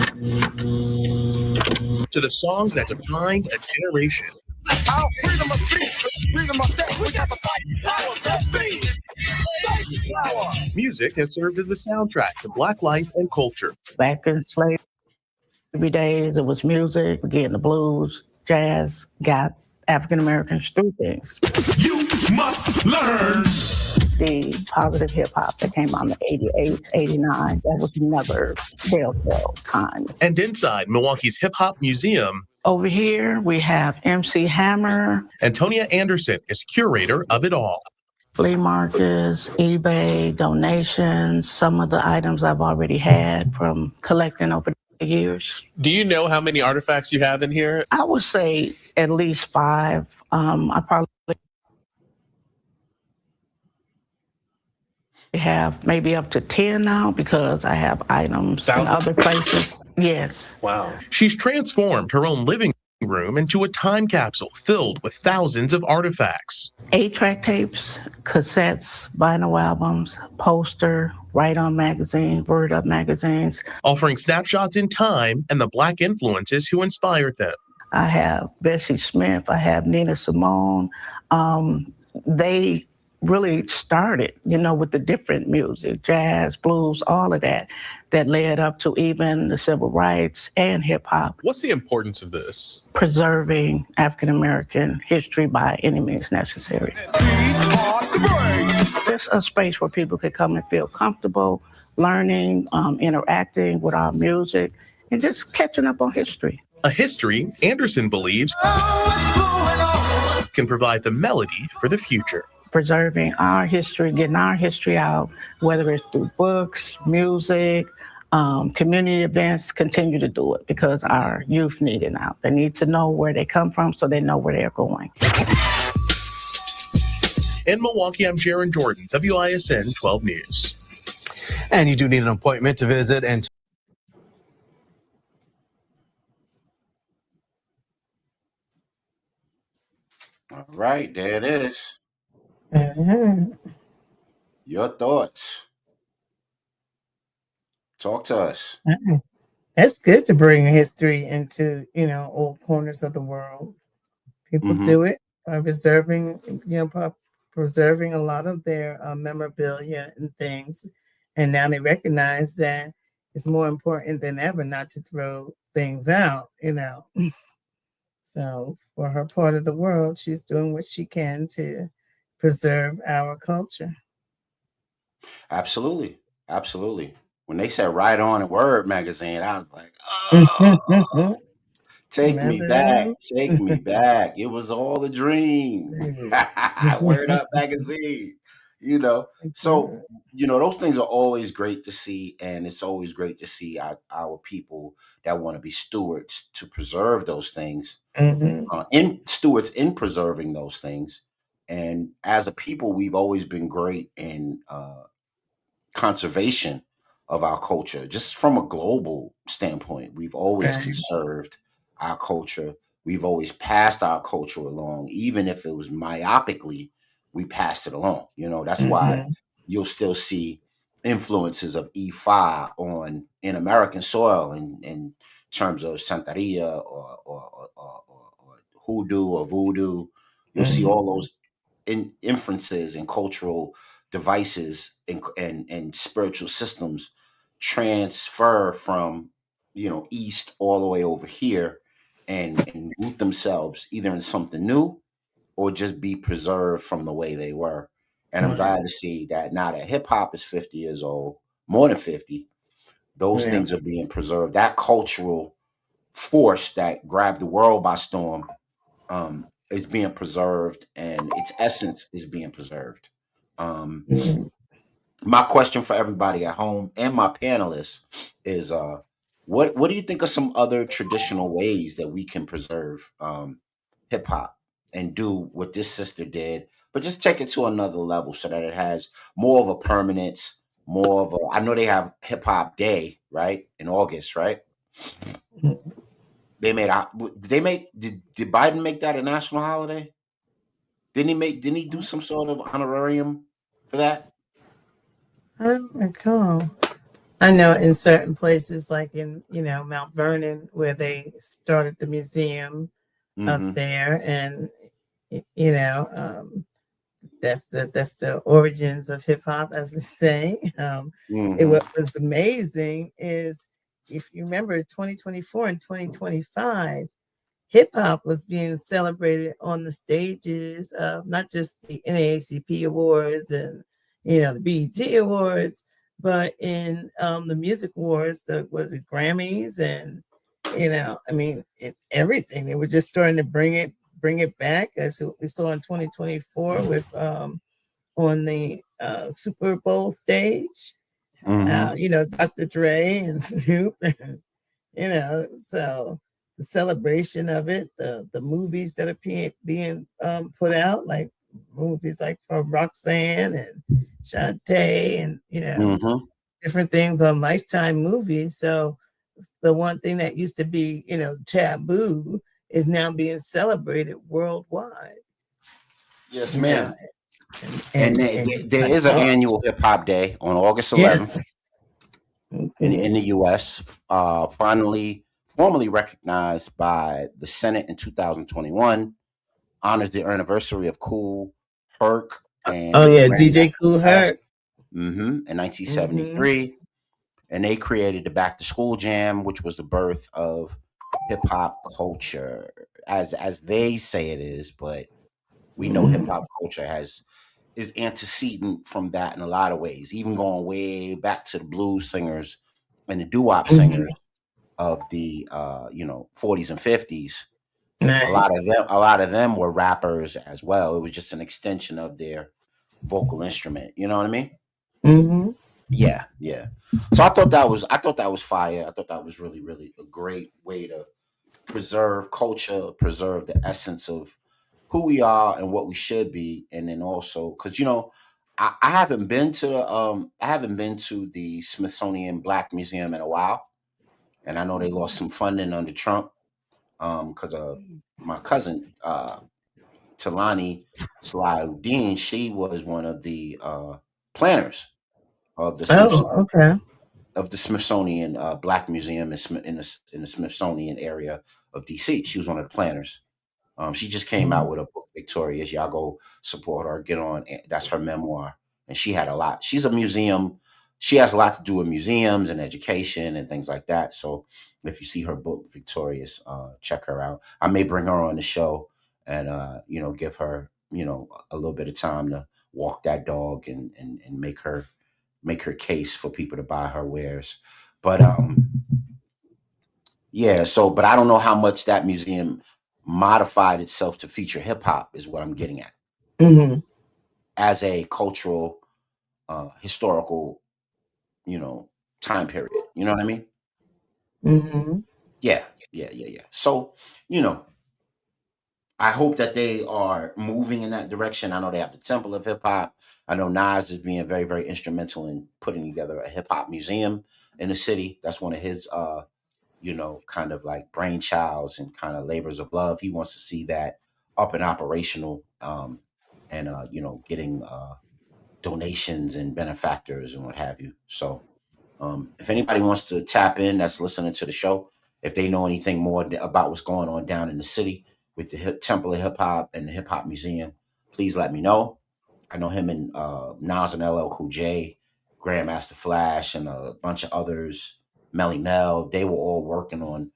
the songs that defined a generation. Music has served as a soundtrack to Black life and culture. Back in slavery days, it was music, again, the blues, jazz, got African Americans through things. You must learn. The positive hip hop that came out in 88, 89, that was never telltale time. And inside Milwaukee's Hip Hop Museum, over here, we have MC Hammer. Antonia Anderson is curator of it all. Flea markets, eBay, donations, some of the items I've already had from collecting over the years. Do you know how many artifacts you have in here? I would say at least 5. I probably have maybe up to 10 now because I have items in other places. Yes. Wow. She's transformed her own living room into a time capsule filled with thousands of artifacts. 8-track tapes, cassettes, vinyl albums, poster, write-on magazine, Word Up magazines. Offering snapshots in time and the Black influences who inspired them. I have Bessie Smith. I have Nina Simone. They really started, with the different music, jazz, blues, all of that led up to even the civil rights and hip hop. What's the importance of this? Preserving African American history by any means necessary. It's a space where people could come and feel comfortable, learning, interacting with our music, and just catching up on history. A history Anderson believes can provide the melody for the future. Preserving our history, getting our history out, whether it's through books, music, community events, continue to do it because our youth need it now. They need to know where they come from so they know where they're going. In Milwaukee, I'm Jaron Jordan, WISN 12 News. And you do need an appointment to visit and All right, there it is. Your thoughts. Talk to us. That's good to bring history into, old corners of the world. People do it by preserving a lot of their memorabilia and things. And now they recognize that it's more important than ever not to throw things out, So for her part of the world, she's doing what she can to preserve our culture. Absolutely. When they said "Right On" and Word magazine, I was like, "Oh, take me back. It was all a dream." Word Up magazine. you know. So, Mhm. those things are always great to see, and it's always great to see our people that want to be stewards to preserve those things, Mhm. in stewards in preserving those things. And as a people, we've always been great in conservation of our culture, just from a global standpoint. We've always Right. conserved our culture. We've always passed our culture along, even if it was myopically, we passed it along. That's why Mhm. you'll still see influences of Ifa on in American soil in terms of Santeria or hoodoo or voodoo. You'll see Mhm. all those inferences and cultural devices and spiritual systems transfer from east all the way over here and root themselves either in something new or just be preserved from the way they were. And I'm Right. glad to see that now that hip hop is 50 years old, more than 50, those Yeah. things are being preserved. That cultural force that grabbed the world by storm is being preserved, and its essence is being preserved. Um, Mhm. my question for everybody at home and my panelists is, what do you think are some other traditional ways that we can preserve hip hop and do what this sister did, but just take it to another level so that it has more of a permanence, more of a. I know they have Hip Hop Day, right, in August, right? Mhm. They made a. They make did Biden make that a national holiday? Didn't he do some sort of honorarium for that? I don't recall. I know in certain places, like in Mount Vernon, where they started the museum up Mm-hmm. there, and that's the origins of hip hop, as they say. What Mm-hmm. was amazing is, if you remember, 2024 and 2025, hip hop was being celebrated on the stages of not just the NAACP awards and the BET awards, but in the music awards, the Grammys, and I mean, everything. They were just starting to bring it back, as we saw in 2024 with on the Super Bowl stage. Mm-hmm. Dr. Dre and Snoop. So the celebration of it, the movies that are being put out, like movies like from Roxanne and Shantae, and Mm-hmm. different things on Lifetime movies. So the one thing that used to be taboo is now being celebrated worldwide. Yes, You know, ma'am. and And and and there I is an thought, annual Hip Hop Day on August yes. 11th in Mhm. the U.S. Finally, formally recognized by the Senate in 2021, honors the anniversary of Cool Herc Oh and yeah, DJ Grandmaster Cool Flash. Herc. In Hmm. 1973, and they created the Back to School Jam, which was the birth of hip hop culture, as they say it is. But we know hip Hmm. hop culture is antecedent from that in a lot of ways, even going way back to the blues singers and the doo-wop Hmm. singers of the 40s and 50s. Right. A lot of them were rappers as well. It was just an extension of their vocal instrument. You know what I mean? Hmm. Yeah, yeah. So I thought that was fire. I thought that was really, really a great way to preserve culture, preserve the essence of who we are and what we should be, and then also because I haven't been to the Smithsonian Black Museum in a while, and I know they lost some funding under Trump because of my cousin Talani Salahuddin. She was one of the planners of the Smith Oh, okay. of the Smithsonian Black Museum in the Smithsonian area of DC. She was one of the planners. She just came out Mhm. with a book, Victorious. Y'all go support her, get on. That's her memoir, and she had a lot. She's a museum. She has a lot to do with museums and education and things like that. So if you see her book, Victorious, check her out. I may bring her on the show and give her a little bit of time to walk that dog and make her case for people to buy her wares. But yeah, so but I don't know how much that museum modified itself to feature hip hop is what I'm getting at. Hmm. as a cultural, historical, time period. You know what I mean? Mm-hmm. Yeah, yeah. So, you know, I hope that they are moving in that direction. I know they have the Temple of Hip Hop. I know Nas is being very, very instrumental in putting together a hip hop museum in the city. That's one of his, kind of like brainchilds and kind of labors of love. He wants to see that up and operational, and getting donations and benefactors and what have you. So, if anybody wants to tap in, that's listening to the show, if they know anything more about what's going on down in the city with the Temple of Hip Hop and the Hip Hop Museum, please let me know. I know him and Nas and LL Cool J, Grandmaster Flash, and a bunch of others, Melly Mel. They were all working on.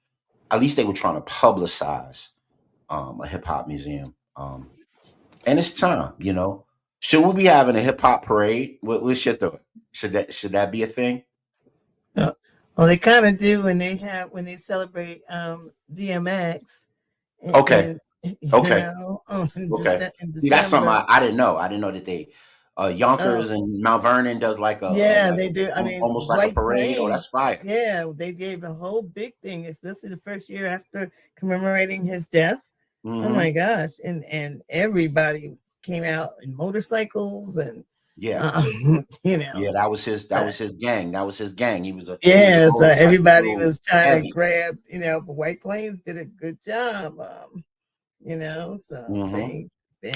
At least they were trying to publicize a hip hop museum. And it's time. Should we be having a hip hop parade? What's your thought? Should that be a thing? Well, they kind of do when they celebrate DMX, Okay. and Okay. in, Okay. in See, that's something December. I didn't know. I didn't know that they Oh, Yonkers and Mount Vernon does like yeah, they do. I mean, almost like a White parade. Oh, that's Plains. fire. Yeah, they gave a whole big thing, especially the first year after commemorating his death. Oh Hmm. my gosh! And everybody came out in motorcycles and Yeah. you Yeah, know. that was his gang. That was his gang. He was a Yeah, so everybody motorcycle was trying to heavy. grab, but White Plains did a good job. So Hmm.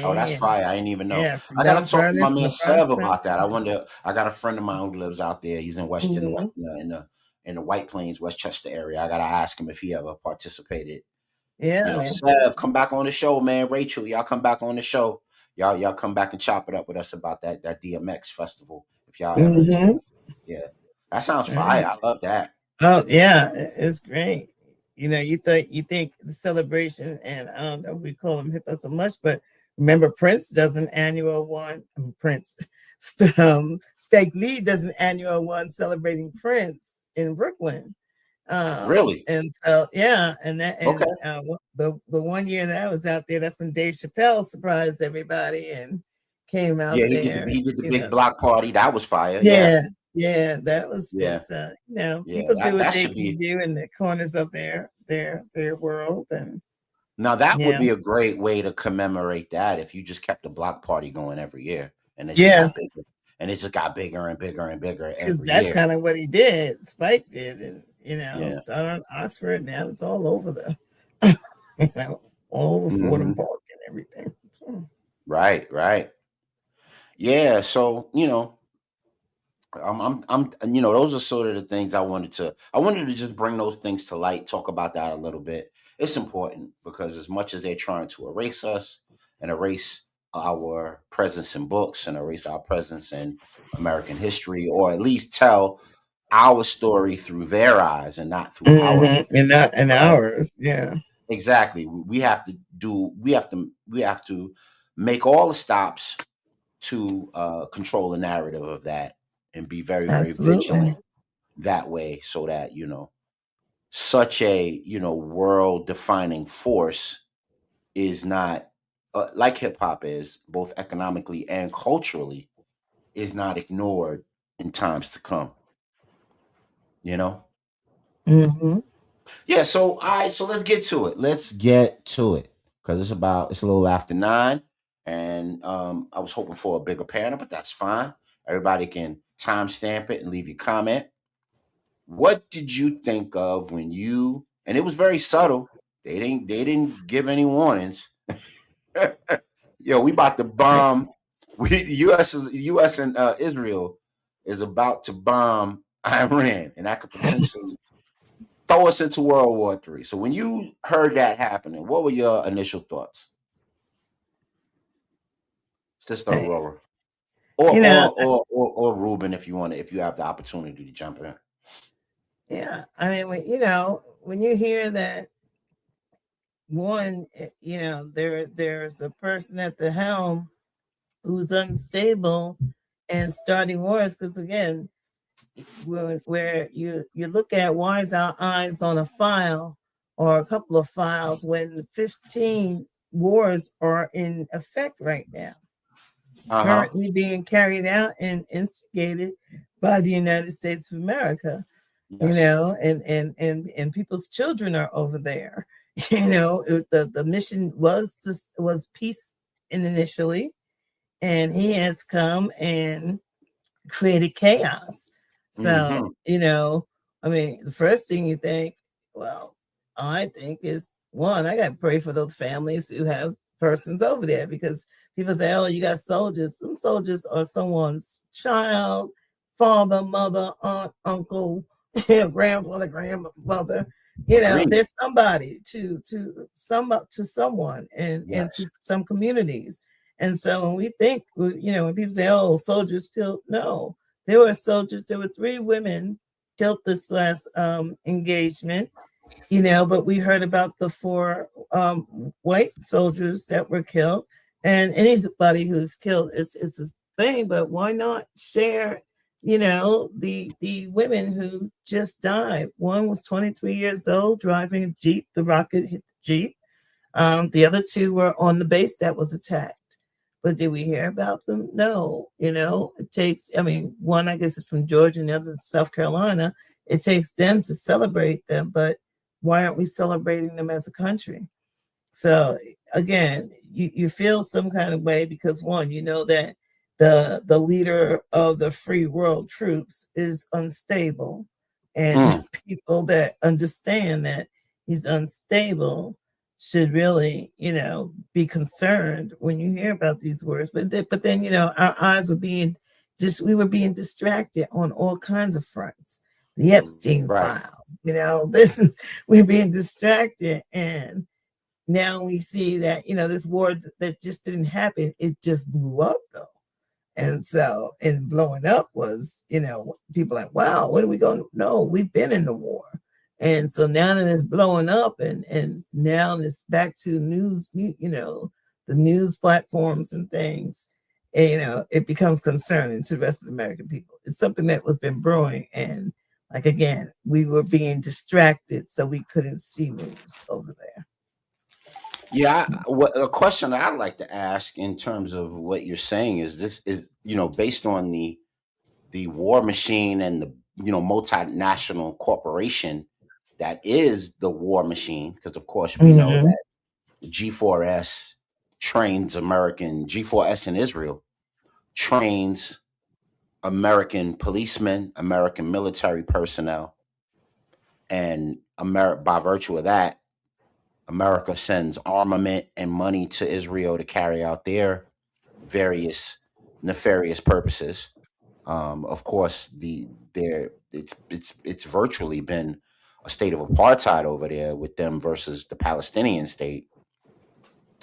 Oh, that's they, fire. I didn't even know. yeah, from I gotta Mount talk to Vernon my to man the Bronx Sev about that. I Mountain. wonder. I got a friend of mine who lives out there. He's in the Hmm. in the White Plains, Westchester area. I gotta ask him if he ever participated. Yeah. Sev, come back on the show, man. Rachel, y'all come back on the show. Y'all come back and chop it up with us about that DMX festival if y'all ever attend. Hmm. Yeah, that sounds fire. I love that. Oh yeah, it's great. You think the celebration, and I don't know if we call him hip hop so much, but remember Prince does an annual one. Prince, Spike Lee does an annual one celebrating Prince in Brooklyn. Really? And so yeah, and that Okay. and the one year that I was out there, that's when Dave Chappelle surprised everybody and came out Yeah, there. he did the big block party. That was fire. Yeah, Yeah, yeah, that was yeah, it's yeah. people do That what that they should can be. do in the corners of their world, and Now that would yeah, be a great way to commemorate that if you just kept the block party going every year, and it just yeah, got bigger, and it just got bigger and bigger and bigger because every that's year. kind of what he did. Spike did, and Yeah. started on Oxford. Now it's all over all over Fordham Hmm. Park and everything. Right. Right. Yeah. So those are sort of the things I wanted to just bring those things to light, talk about that a little bit. It's important because as much as they're trying to erase us and erase our presence in books and erase our presence in American history, or at least tell our story through their eyes and not through our eyes, And not in right? ours, yeah, Exactly. We have to make all the stops to control the narrative of that and be very, very absolutely. vigilant that way so that such a world defining force is not like hip hop is both economically and culturally is not ignored in times to come. you know Hmm. yeah, so all right, so let's get to it. Because it's a little after 9, and I was hoping for a bigger panel, but that's fine. Everybody can timestamp it and leave your comment. What did you think of when and it was very subtle. They didn't give any warnings. Yo, we about to bomb. US and Israel is about to bomb Iran, and that could potentially throw us into World War III. So when you heard that happening, what were your initial thoughts, Sister Aurora, or You know, or or or, or Ruben, if you have the opportunity to jump in? yeah. I mean, when you hear that one, there's a person at the helm who's unstable and starting wars, because again, where you look at why is our eyes on a file or a couple of files when 15 wars are in effect right now. currently being carried out and instigated by the United States of America. You Yes. know, and people's children are over there. You know, the mission was peace initially, and he has come and created chaos. So, Hmm. you know, I mean, the first thing you think, well, I think is one, I got to pray for those families who have persons over there, because people say, oh, you got soldiers. Some soldiers are someone's child, father, mother, aunt, uncle, grandfather, grandmother. You know, Agreed. there's somebody to someone, and to Yes. some communities. And so when we think, you know, when people say, oh, soldiers killed, no, there were soldiers. There were 3 women killed this last engagement, you know, but we heard about the 4 white soldiers that were killed. And anybody who's killed, it's a thing, but why not share, you know, the women who just died? One was 23 years old driving a Jeep. The rocket hit the Jeep. The other 2 were on the base that was attacked. But did we hear about them? No. You know, it takes, I mean, one, I guess, is from Georgia and the other South Carolina. It takes them to celebrate them, but why aren't we celebrating them as a country? So again, you feel some kind of way because one, you know that the leader of the free world troops is unstable, and Mm. people that understand that he's unstable should really, you know, be concerned when you hear about these words. But then, you know, our eyes were being we were being distracted on all kinds of fronts. The Epstein Right. files, you know, this is we're being distracted, and now we see that, you know, this war that just didn't happen, it just blew up though. And so, and blowing up was, you know, people like, wow, what are we going to? No, we've been in the war. And so now that it's blowing up, and now it's back to news, you know, the news platforms and things, and, you know, it becomes concerning to the rest of the American people. It's something that was been brewing. And like, again, we were being distracted, so we couldn't see news over there. Yeah, a question that I'd like to ask in terms of what you're saying is this is, you know, based on the war machine and the, you know, multinational corporation that is the war machine, because of course we know Mhm. that G4S trains G4S in Israel trains American policemen, American military personnel, and by virtue of that, America sends armament and money to Israel to carry out their various nefarious purposes. Of course, it's virtually been a state of apartheid over there with them versus the Palestinian state,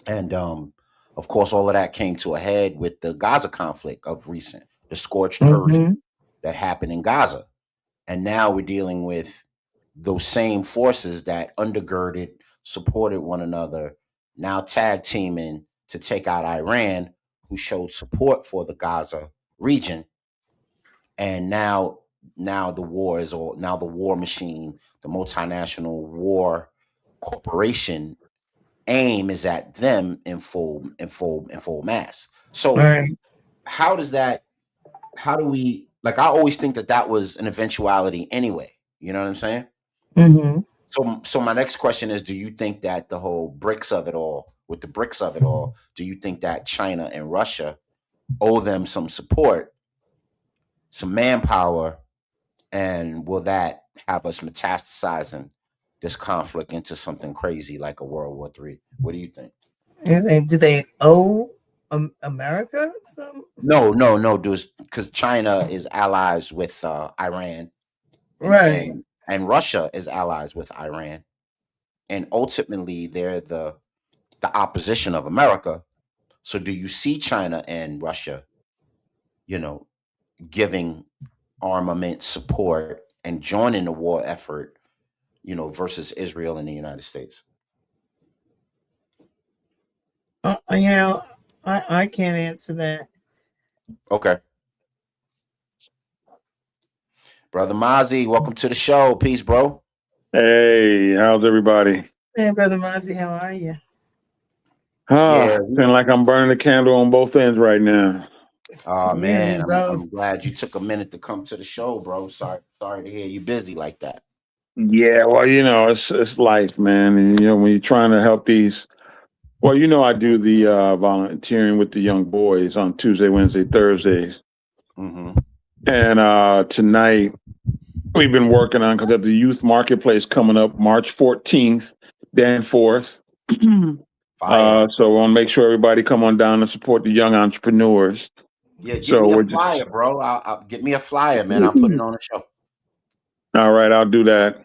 and of course, all of that came to a head with the Gaza conflict of recent, the scorched earth Mhm. that happened in Gaza, and now we're dealing with those same forces that undergirded, supported one another, now tag teaming to take out Iran, who showed support for the Gaza region. And now the war is all now the war machine, the multinational war corporation aim is at them in full mass. So Right. how does that how do we like I always think that that was an eventuality anyway. You know what I'm saying? Mhm. So my next question is, do you think that the whole bricks of it all, with the bricks of it all, do you think that China and Russia owe them some support, some manpower, and will that have us metastasizing this conflict into something crazy like a World War III? What do you think? You're saying, do they owe America some? No, no, no, dude, because China is allies with Iran, and Right. and and Russia is allies with Iran, and ultimately they're the opposition of America. So do you see China and Russia, you know, giving armament support and joining the war effort, you know, versus Israel and the United States? You know, I can't answer that. Okay. Brother Mozzie, welcome to the show. Peace, bro. Hey, how's everybody? Hey, Brother Mozzie, how are you? Yeah, Feeling like I'm burning the candle on both ends right now. Oh Yeah, man, he I'm loves. glad you took a minute to come to the show, bro. Sorry to hear you busy like that. Yeah, well, it's life, man. And when you're trying to help these, well, I do the volunteering with the young boys on Tuesday, Wednesday, Thursdays, Mm-hmm. and tonight we've been working on because at the youth marketplace coming up March 14th, Danforth. Fire. So we want to make sure everybody come on down and support the young entrepreneurs. Yeah, get So me a we're just flyer, bro. I'll get me a flyer, man. I'll put it on the show. all right. I'll do that.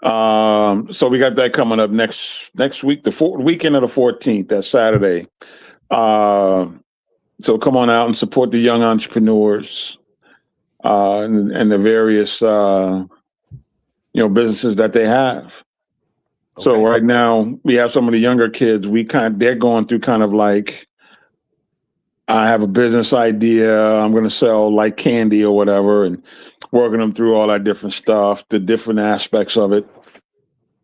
So we got that coming up next week, the weekend of the 14th, that Saturday. So come on out and support the young entrepreneurs and the various businesses that they have. So Okay. right now we have some of the younger kids. They're going through kind of like, I have a business idea. I'm going to sell like candy or whatever, and working them through all that different stuff, the different aspects of it.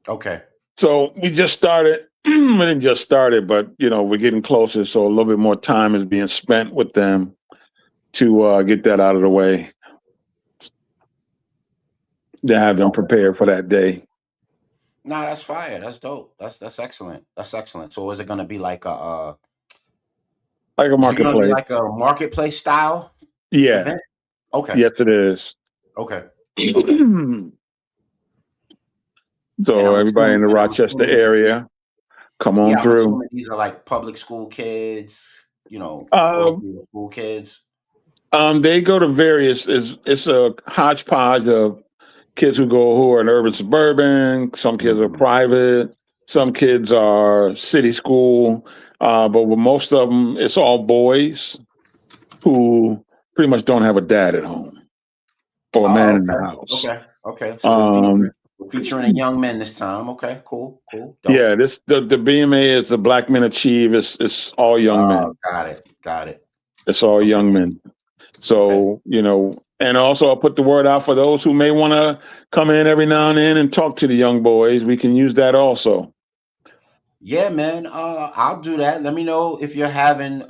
Okay. So we just started. We didn't just started, but we're getting closer. So a little bit more time is being spent with them to get that out of the way, to have them prepared for that day. Nah, that's fire. That's dope. That's excellent. That's excellent. So is it gonna be like a Like a is it gonna be marketplace. like a marketplace style Yeah. event? Okay. Yes, it is. Okay. Okay. And So everybody in the Rochester area, come on I'm through. assuming these are like public school kids, Um, parochial school kids. They go to various. It's a hodgepodge of kids who are in urban suburban. Some kids are private. Some kids are city school. But with most of them, it's all boys who pretty much don't have a dad at home or a man Oh, in the okay. house. Okay. So we're featuring a Um, young men this time. Okay, cool. Dope. yeah, the BMA is the Black Men Achieve. It's all young men. Got it. It's all young men. So, and also I'll put the word out for those who may want to come in every now and then and talk to the young boys. We can use that also. Yeah, man. I'll do that. Let me know if you're having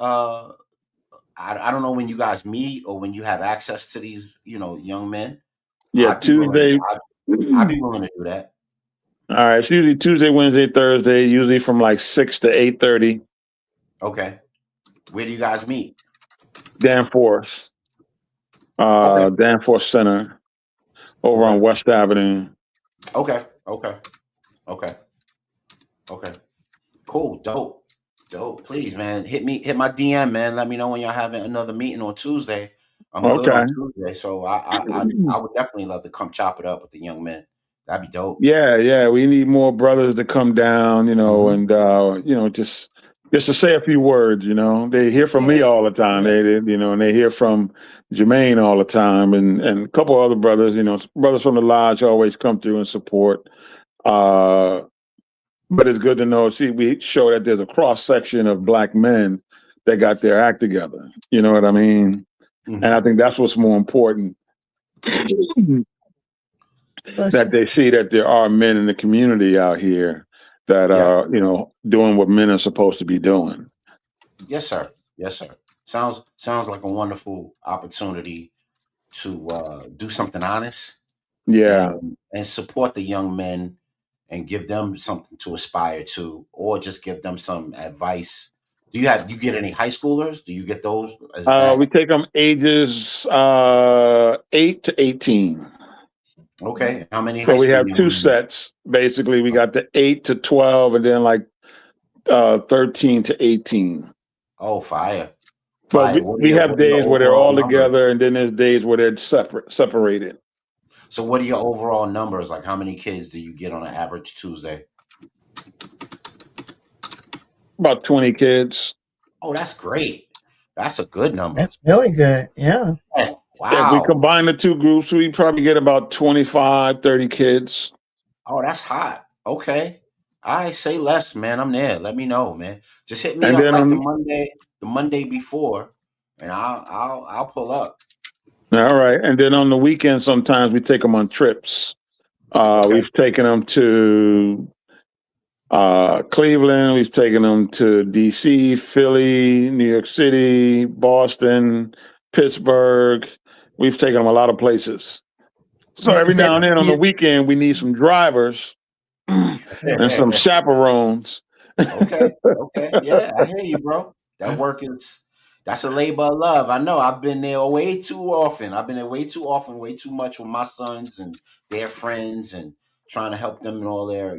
I don't know when you guys meet or when you have access to these, young men. Yeah, I'd be willing. Tuesday. I'd be willing to do that. All right. It's usually Tuesday, Wednesday, Thursday, usually from like 6 to 8:30. Okay. Where do you guys meet? Danforth. Okay. Danforth Center over on West Avenue. Okay. Cool. Dope. Please, man, hit my DM, man. Let me know when y'all having another meeting on Tuesday. I'm good on Tuesday, so I would definitely love to come chop it up with the young men. That'd be dope. Yeah. We need more brothers to come down, and just to say a few words. They hear from me all the time. And they hear from Jermaine all the time, and a couple other brothers. Brothers from the lodge always come through and support. But it's good to know. See, we show that there's a cross section of Black men that got their act together. You know what I mean? And I think that's what's more important. That they see that there are men in the community out here that are, doing what men are supposed to be doing. Yes, sir. Sounds like a wonderful opportunity to do something honest. Yeah. And support the young men and give them something to aspire to, or just give them some advice. Do you get any high schoolers? Do you get those? We take them ages 8 to 18. Okay. How many So high we school? have two sets. Basically, we got the 8 to 12, and then like 13 to 18. Oh, fire! But we have days where they're all together, and then there's days where they're separated. So, what are your overall numbers? Like, how many kids do you get on an average Tuesday? About 20 kids. Oh, that's great. That's a good number. That's really good. Yeah. Oh, wow. If we combine the two groups, we probably get about 25, 30 kids. Oh, that's hot. Okay. I say less, man. I'm there. Let me know, man. Just hit me And up then like the Monday before, and I'll pull up. All right. And then on the weekend, sometimes we take them on trips. We've taken them to Cleveland, we've taken them to DC, Philly, New York City, Boston, Pittsburgh. We've taken them a lot of places. So every now and then on the weekend, we need some drivers and some chaperones. Okay. Yeah, I hear you, bro. That's a labor of love. I know. I've been there way too often. I've been there way too often, way too much with my sons and their friends and trying to help them in all their,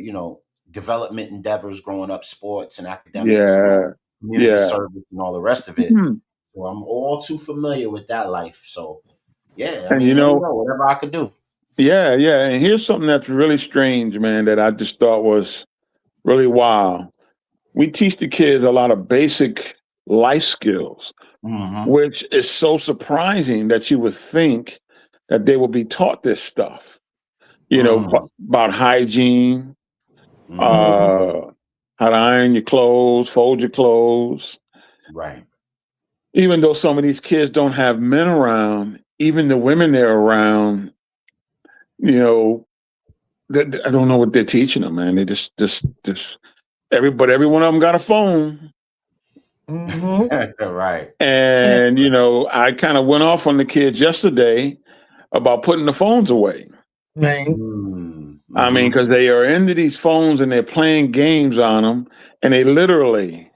development endeavors growing up, sports and academics and community service and all the rest of it. So I'm all too familiar with that life. So yeah, I mean, let me know whatever I could do. Yeah. And here's something that's really strange, man, that I just thought was really wild. We teach the kids a lot of basic life skills, which is so surprising that you would think that they will be taught this stuff, about hygiene, how to iron your clothes, fold your clothes. Right. Even though some of these kids don't have men around, even the women they're around, I don't know what they're teaching them, man. They just every one of them got a phone. Right. And, I kind of went off on the kids yesterday about putting the phones away. Right. I mean, because they are into these phones and they're playing games on them, and they literally,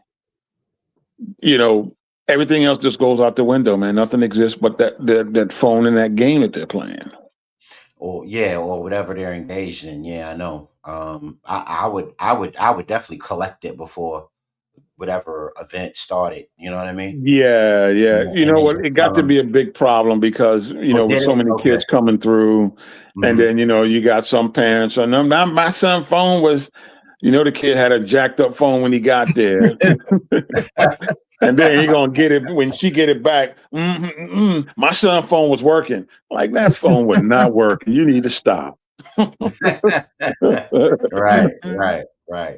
everything else just goes out the window, man. Nothing exists but that phone and that game that they're playing. Or whatever they're engaged in. Yeah, I know. I would definitely collect it before whatever event started. You know what I mean? Yeah. You know what? It got to be a big problem because, with so many kids coming through, and then, you got some parents, and my son's phone was, the kid had a jacked up phone when he got there. And then he gonna get it when she get it back. My son's phone was working. Like, that phone was not working. You need to stop. Right.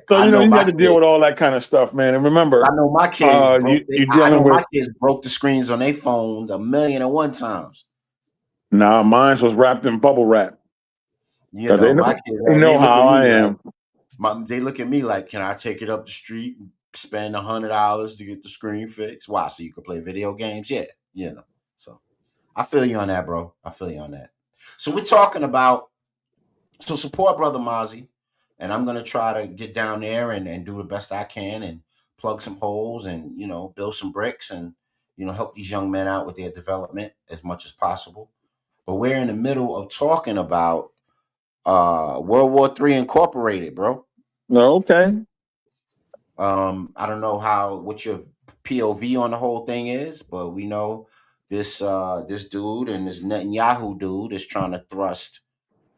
So you got to deal with all that kind of stuff, man. And remember, I know my kids. my kids broke the screens on their phones 1,000,001 times. Nah, mine was wrapped in bubble wrap. My kids. They know how I am. They look at me like, "Can I take it up the street and spend $100 to get the screen fixed? Why? So you can play video games?" Yeah, So I feel you on that, bro. I feel you on that. So we're talking about support Brother Mozzie, and I'm gonna try to get down there and do the best I can and plug some holes and build some bricks and help these young men out with their development as much as possible. But we're in the middle of talking about World War III Incorporated, bro. Okay. I don't know what your POV on the whole thing is, but we know this dude and this Netanyahu dude is trying to thrust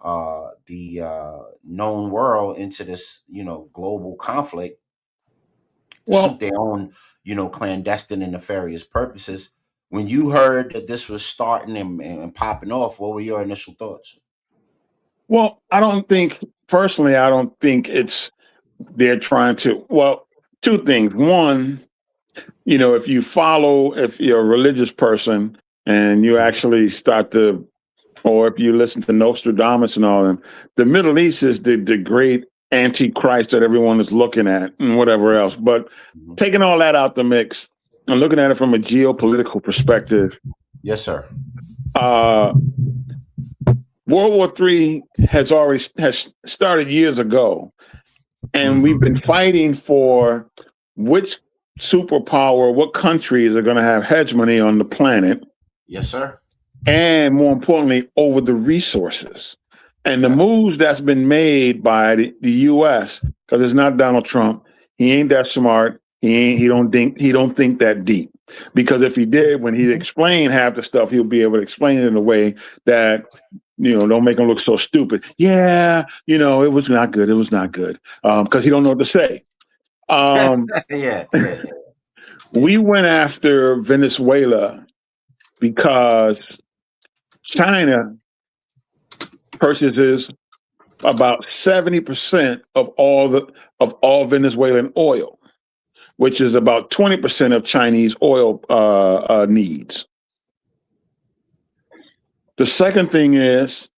the known world into this global conflict to suit their own clandestine and nefarious purposes. When you heard that this was starting and popping off, what were your initial thoughts? Well, I don't think they're trying to. Well, two things. One, if you're a religious person and you actually or if you listen to Nostradamus and all of them, the Middle East is the great antichrist that everyone is looking at and whatever else. But taking all that out the mix and looking at it from a geopolitical perspective. Yes, sir. World War III has started years ago, and we've been fighting for which superpower, what countries are going to have hegemony on the planet. Yes, sir. And more importantly, over the resources. And the moves that's been made by the U.S., because it's not Donald Trump. He ain't that smart. He don't think that deep. Because if he did, when he explained half the stuff, he'll be able to explain it in a way that don't make him look so stupid. Yeah, it was not good. It was not good. Because he don't know what to say. Yeah. We went after Venezuela because China purchases about 70% of all Venezuelan oil, which is about 20% of Chinese oil needs. The second thing is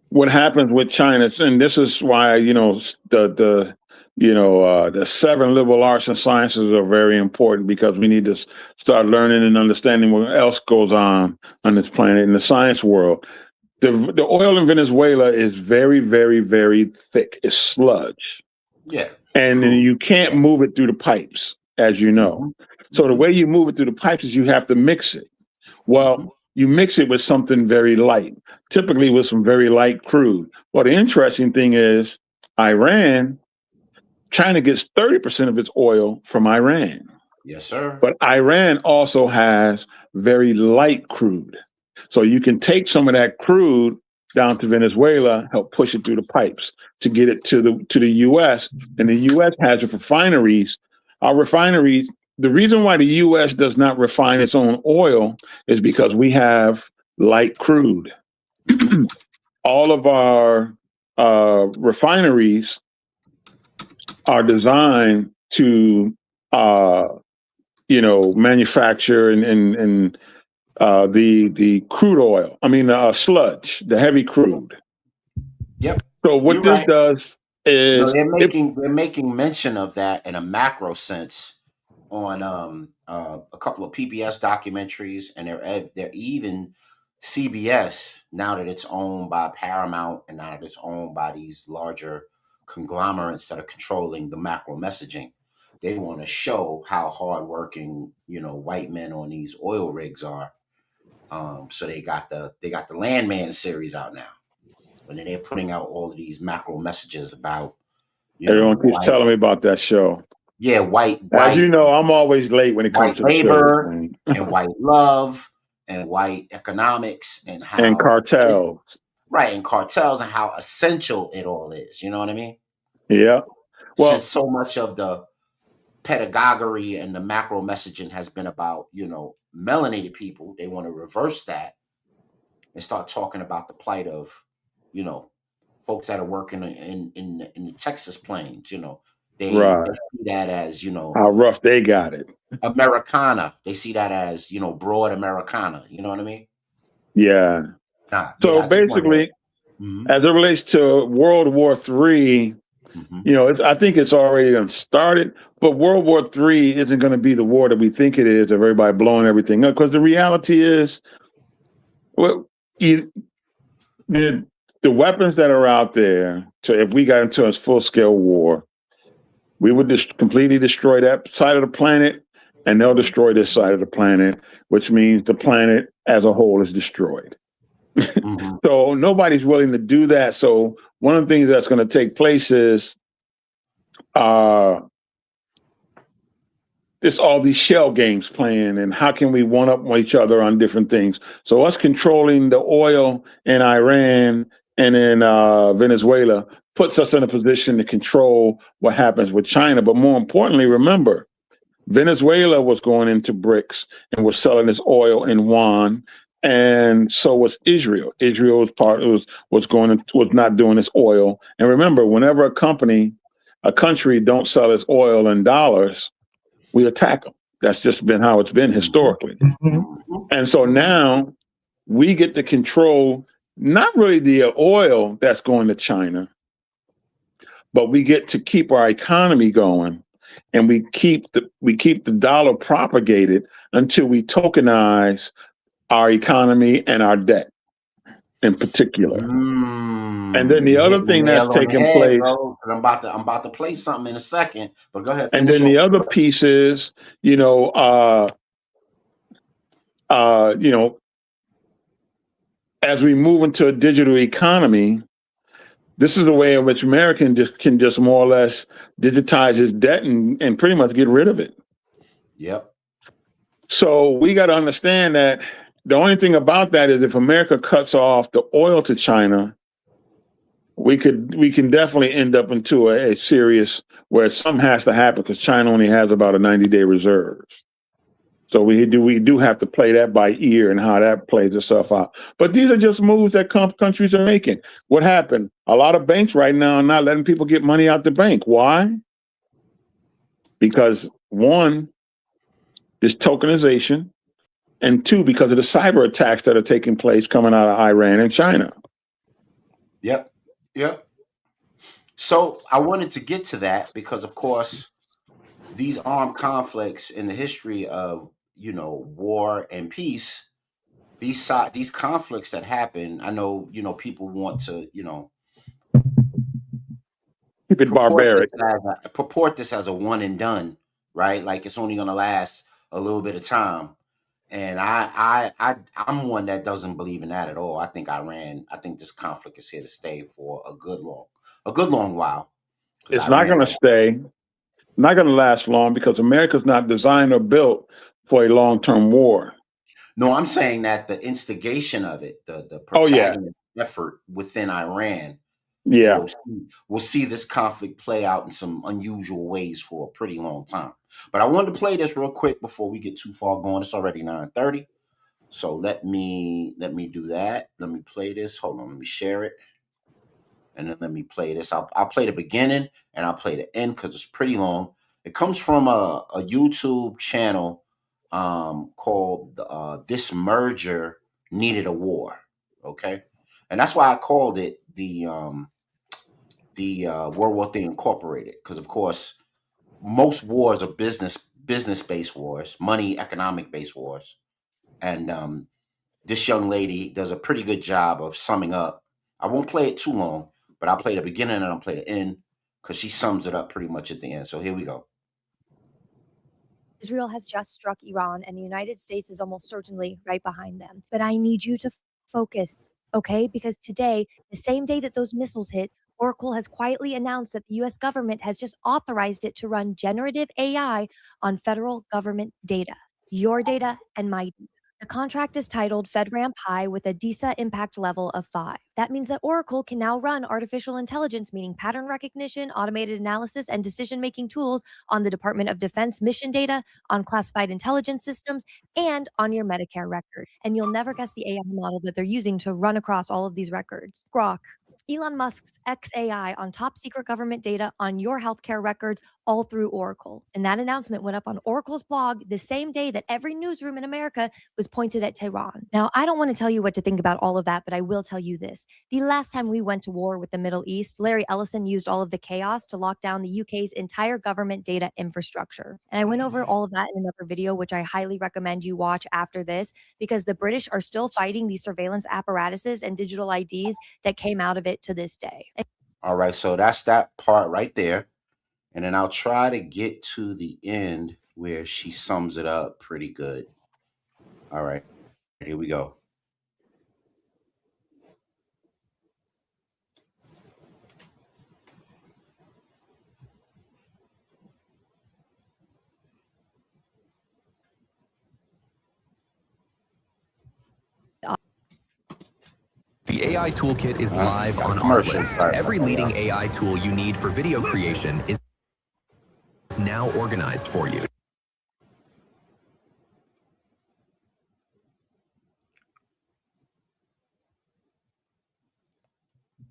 what happens with China, and this is why the The 7 liberal arts and sciences are very important because we need to start learning and understanding what else goes on this planet in the science world. The oil in Venezuela is very, very, very thick. It's sludge. Yeah. And Cool. you can't move it through the pipes, as you know. So the way you move it through the pipes is you have to mix it. Well, you mix it with something very light, typically with some very light crude. Well, the interesting thing is China gets 30% of its oil from Iran. Yes, sir. But Iran also has very light crude. So you can take some of that crude down to Venezuela, help push it through the pipes to get it to the U.S. And the U.S. has refineries. Our refineries, the reason why the U.S. does not refine its own oil is because we have light crude. All of our refineries are designed to, manufacture and the crude oil. I mean, sludge, the heavy crude. Yep. So what this does is they're making mention of that in a macro sense on a couple of PBS documentaries, and they're even CBS, now that it's owned by Paramount and now that it's owned by these larger conglomerates that are controlling the macro messaging. They want to show how hardworking, white men on these oil rigs are. So they got the Landman series out now, and then they're putting out all of these macro messages about. Everyone keeps telling me about that show. Yeah, white. As you know, I'm always late when it comes to labor the and white love and white economics and how and cartels. Right, and cartels and how essential it all is. You know what I mean? Yeah. Well, since so much of the pedagogy and the macro messaging has been about, melanated people, they want to reverse that and start talking about the plight of, folks that are working in the Texas plains. They see that as, how rough they got it. Americana. They see that as, broad Americana. You know what I mean? Yeah. So basically, as it relates to World War III, I think it's already started, but World War III isn't going to be the war that we think it is, of everybody blowing everything up. Because the reality is, the weapons that are out there, so if we got into a full-scale war, we would just completely destroy that side of the planet, and they'll destroy this side of the planet, which means the planet as a whole is destroyed. So nobody's willing to do that. So one of the things that's going to take place is it's all these shell games playing, and how can we one up each other on different things. So us controlling the oil in Iran and in Venezuela puts us in a position to control what happens with China. But more importantly, remember, Venezuela was going into BRICS and was selling its oil in yuan, and so was Israel. Israel was not doing its oil. And remember, whenever a country don't sell its oil in dollars, we attack them. That's just been how it's been historically. And so now we get to control not really the oil that's going to China, but we get to keep our economy going, and we keep the dollar propagated until we tokenize our economy and our debt in particular. And then the other thing that's taking place, bro, I'm about to play something in a second, but go ahead. And then the other piece is, as we move into a digital economy, this is the way in which American can just more or less digitize his debt and pretty much get rid of it. Yep. So we got to understand that the only thing about that is if America cuts off the oil to China, we can definitely end up into a serious where something has to happen, because China only has about a 90-day reserve. So we do have to play that by ear and how that plays itself out. But these are just moves that countries are making. What happened? A lot of banks right now are not letting people get money out the bank. Why? Because one, is tokenization, and two, because of the cyber attacks that are taking place coming out of Iran and China. Yep. So I wanted to get to that because, of course, these armed conflicts in the history of war and peace, these conflicts that happen. I know people want to Keep it barbaric. purport this as a one and done, right? Like it's only going to last a little bit of time. And I'm one that doesn't believe in that at all. I think this conflict is here to stay for a good long while. It's not going to stay, not going to last long because America's not designed or built for a long-term war. No, I'm saying that the instigation of it, the Oh yeah, protagonist effort within Iran, yeah. we'll see this conflict play out in some unusual ways for a pretty long time. But I wanted to play this real quick before we get too far going. It's already 9:30. So let me do that. Let me play this. Hold on, let me share it. And then let me play this. I'll play the beginning and I'll play the end because it's pretty long. It comes from a YouTube channel called This Merger Needed a War. Okay. And that's why I called it the World War III Incorporated, because of course most wars are business based wars, money economic based wars, and this young lady does a pretty good job of summing up. I won't play it too long, but I'll play the beginning and I'll play the end because she sums it up pretty much at the end. So here we go. Israel has just struck Iran, and the United States is almost certainly right behind them. But I need you to focus, okay? Because today, the same day that those missiles hit, Oracle has quietly announced that the US government has just authorized it to run generative AI on federal government data, your data and my data. The contract is titled FedRAMP High with a DISA impact level of 5. That means that Oracle can now run artificial intelligence, meaning pattern recognition, automated analysis, and decision-making tools on the Department of Defense mission data, on classified intelligence systems, and on your Medicare record. And you'll never guess the AI model that they're using to run across all of these records. Grok. Elon Musk's XAI on top secret government data on your healthcare records, all through Oracle. And that announcement went up on Oracle's blog the same day that every newsroom in America was pointed at Tehran. Now, I don't want to tell you what to think about all of that, but I will tell you this. The last time we went to war with the Middle East, Larry Ellison used all of the chaos to lock down the UK's entire government data infrastructure. And I went over all of that in another video, which I highly recommend you watch after this, because the British are still fighting these surveillance apparatuses and digital IDs that came out of it to this day. All right, so that's that part right there. And then I'll try to get to the end where she sums it up pretty good. All right, here we go. The AI Toolkit is live on our list. Every leading AI tool you need for video creation is now organized for you.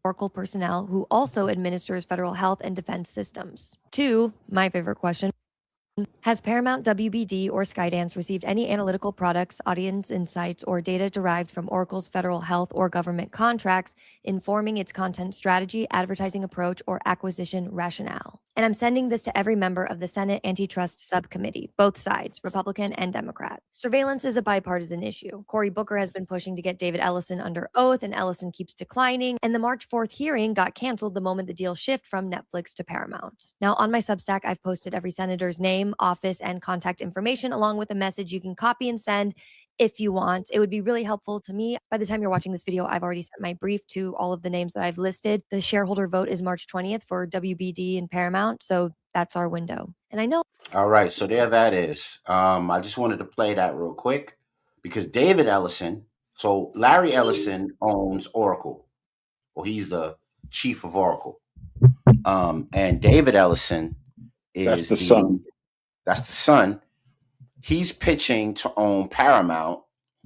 Oracle personnel who also administers federal health and defense systems. 2, my favorite question. Has Paramount, WBD, or Skydance received any analytical products, audience insights, or data derived from Oracle's federal health or government contracts informing its content strategy, advertising approach, or acquisition rationale? And I'm sending this to every member of the Senate Antitrust Subcommittee, both sides, Republican and Democrat. Surveillance is a bipartisan issue. Cory Booker has been pushing to get David Ellison under oath, and Ellison keeps declining, and the March 4th hearing got canceled the moment the deal shifted from Netflix to Paramount. Now, on my Substack, I've posted every senator's name, office, and contact information, along with a message you can copy and send if you want. It would be really helpful to me. By the time you're watching this video, I've already sent my brief to all of the names that I've listed. The shareholder vote is March 20th for WBD and Paramount, so that's our window. And I know. All right, so there that is. I just wanted to play that real quick because David Ellison, so Larry Ellison owns Oracle. Well, he's the chief of Oracle. And David Ellison is That's the son. That's the son. He's pitching to own Paramount,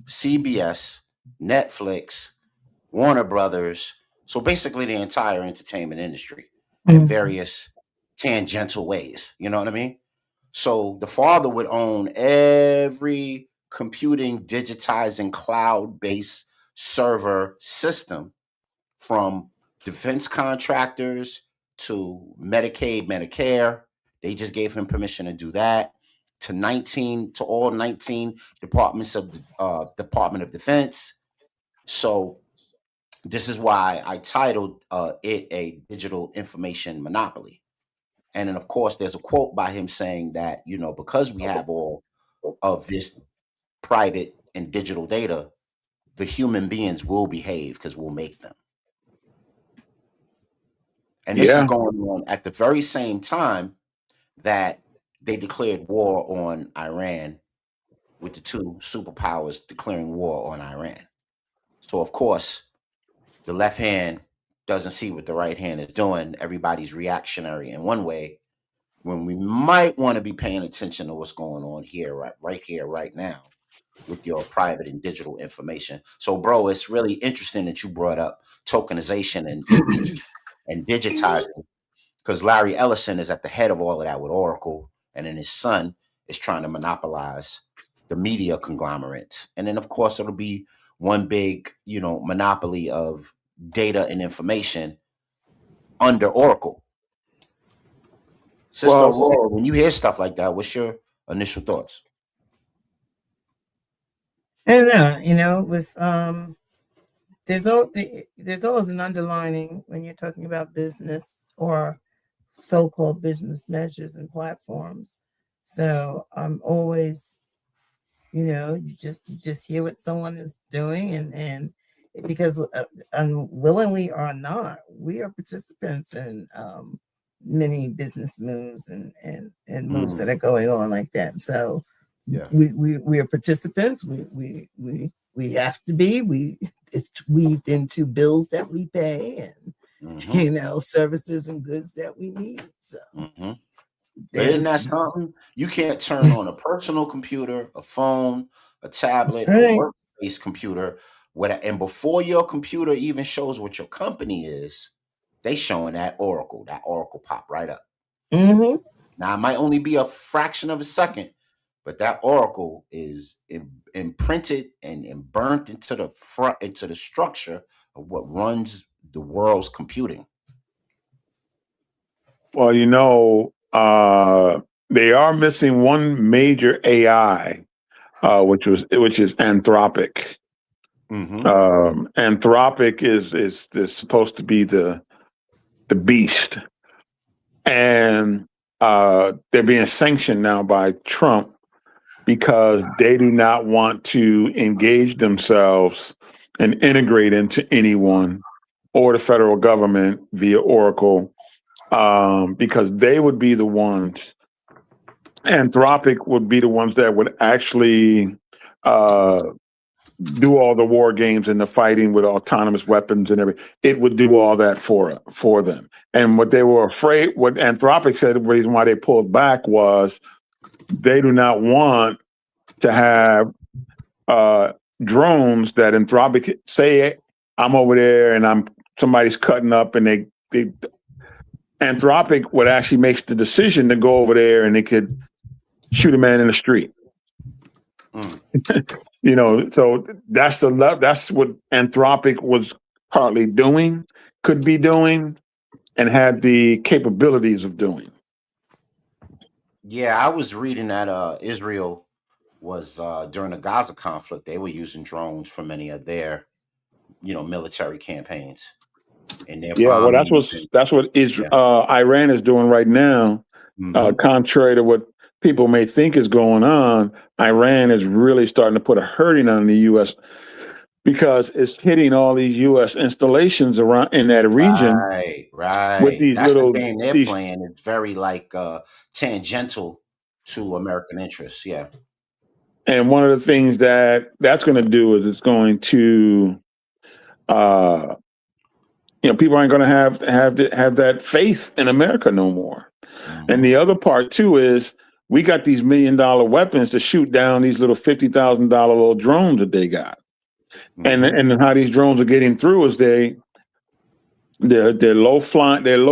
CBS, Netflix, Warner Brothers. So basically the entire entertainment industry in various tangential ways. You know what I mean? So the father would own every computing, digitizing, cloud-based server system from defense contractors to Medicaid, Medicare. They just gave him permission to do that. To all 19 departments of the Department of Defense. So this is why I titled it a digital information monopoly. And then, of course, there's a quote by him saying that, because we have all of this private and digital data, the human beings will behave because we'll make them. And this is going on at the very same time that they declared war on Iran, with the two superpowers declaring war on Iran. So, of course, the left hand doesn't see what the right hand is doing. Everybody's reactionary in one way, when we might want to be paying attention to what's going on here, right here, right now, with your private and digital information. So, bro, it's really interesting that you brought up tokenization and digitizing, because Larry Ellison is at the head of all of that with Oracle, and then his son is trying to monopolize the media conglomerates. And then, of course, it'll be one big, monopoly of data and information under Oracle. Sister Aurora, when you hear stuff like that, what's your initial thoughts? And with there's always an underlining when you're talking about business or so-called business measures and platforms. So I'm always, you just hear what someone is doing, and because unwillingly or not, we are participants in many business moves and moves that are going on like that. So we are participants. We have to be. It's weaved into bills that we pay and services and goods that we need. So but isn't that something? You can't turn on a personal computer, a phone, a tablet, a work-based computer, and before your computer even shows what your company is, they showing that Oracle pop right up. Now, it might only be a fraction of a second, but that Oracle is imprinted and burnt into the structure of what runs the world's computing. Well, they are missing one major AI, which is Anthropic. Anthropic is supposed to be the beast, and they're being sanctioned now by Trump because they do not want to engage themselves and integrate into anyone or the federal government via Oracle, because they would be the ones. Anthropic would be the ones that would actually do all the war games and the fighting with autonomous weapons and everything. It would do all that for them. And what they were afraid, what Anthropic said, the reason why they pulled back was they do not want to have drones that Anthropic say, I'm over there and somebody's cutting up, and they Anthropic would actually make the decision to go over there and they could shoot a man in the street. So that's what Anthropic was partly doing, could be doing, and had the capabilities of doing. Yeah, I was reading that Israel was during the Gaza conflict, they were using drones for many of their, military campaigns. And well, that's what Iran is doing right now. Contrary to what people may think is going on, Iran is really starting to put a hurting on the U.S. because it's hitting all these U.S. installations around in that region. Right. With these That's the game they're playing. It's very tangential to American interests. Yeah. And one of the things that's going to do is it's going to, people aren't going to have that faith in America no more. And the other part too is we got these $1 million weapons to shoot down these little $50,000 little drones that they got. And how these drones are getting through is they're low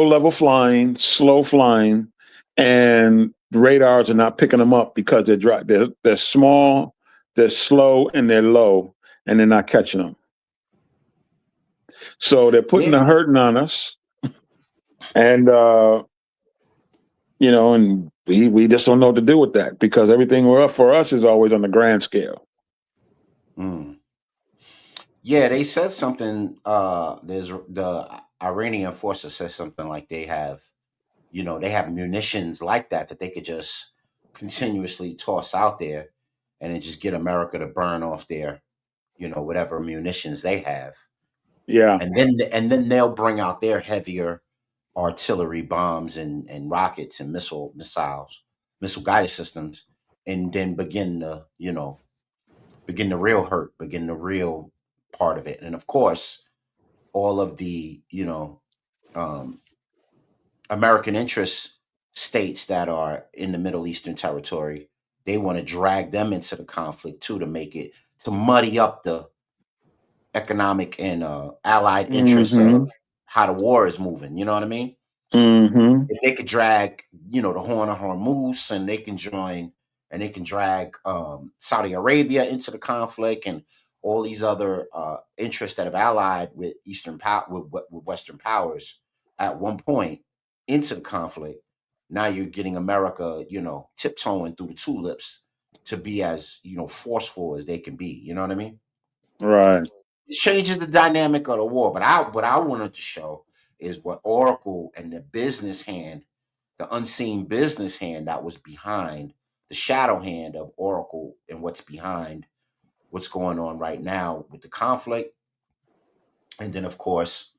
level flying, slow flying, and the radars are not picking them up because they're small, they're slow, and they're low, and they're not catching them. So they're putting the hurting on us. And and we just don't know what to do with that because everything for us is always on the grand scale. Mm. Yeah, they said something. There's the Iranian forces said something like they have, they have munitions like that they could just continuously toss out there, and then just get America to burn off their, whatever munitions they have, Yeah. and then they'll bring out their heavier artillery bombs and rockets and missile guided systems, and then begin the real hurt, begin the real part of it. And of course, all of the, um, American interest states that are in the Middle Eastern territory, they want to drag them into the conflict too, to muddy up the economic and allied interests Mm-hmm. of how the war is moving. You know what I mean? Mm-hmm. If they could drag, the Horn of Hormuz, and they can drag Saudi Arabia into the conflict, and all these other interests that have allied with with Western powers at one point into the conflict. Now you're getting America, tiptoeing through the tulips to be as, forceful as they can be. You know what I mean? Right. It changes the dynamic of the war. But what I wanted to show is what Oracle and the unseen business hand that was behind the shadow hand of Oracle, and what's behind what's going on right now with the conflict. And then, of course,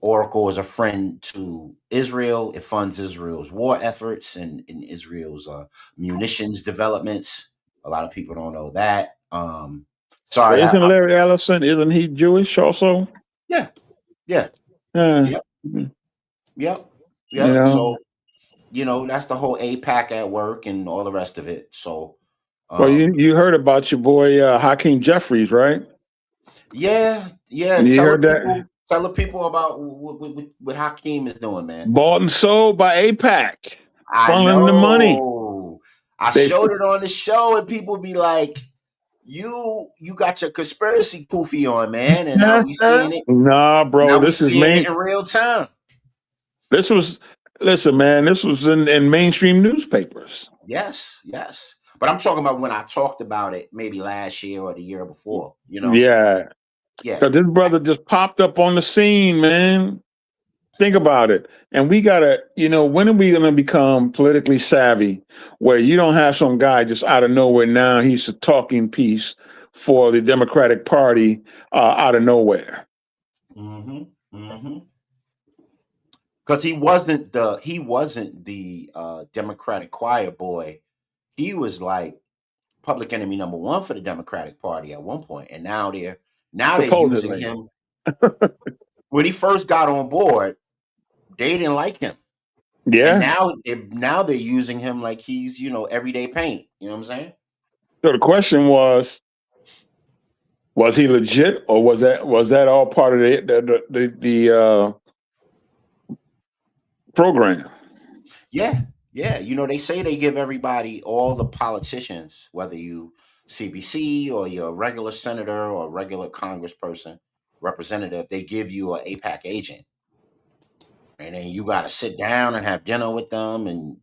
Oracle is a friend to Israel. It funds Israel's war efforts and in Israel's munitions developments. A lot of people don't know that. Well, Sorry, isn't Larry Ellison, isn't he Jewish also? yeah, yeah, Uh, yep, yep, you yep. know. So, that's the whole APAC at work and all the rest of it. So, Well, you heard about your boy Hakeem Jeffries, right? yeah, yeah. You heard that? Tell the people about what Hakeem is doing, man. Bought and sold by APAC, I funneling the money. know. I They- showed it on the show, and people be like, "You got your conspiracy poofy on, man," and now we seeing it. Nah, bro, Now we this is seeing it in real time. Listen, man, this was in mainstream newspapers. Yes, yes. But I'm talking about when I talked about it maybe last year or the year before, Yeah. Yeah. Because this brother just popped up on the scene, man. Think about it. And we gotta, when are we gonna become politically savvy where you don't have some guy just out of nowhere now, he's a talking piece for the Democratic Party out of nowhere. Mm-hmm. Mm-hmm. Because he wasn't the Democratic choir boy. He was like public enemy number one for the Democratic Party at one point, and now they're using Supposedly. him. When he first got on board, they didn't like him, Yeah. and now they're using him like he's everyday paint. You know what I'm saying? So the question was he legit, or was that all part of the program? Yeah, yeah. They say they give everybody, all the politicians, whether you CBC or you're a regular senator or a regular congressperson, representative, they give you an APAC agent. And then you got to sit down and have dinner with them. And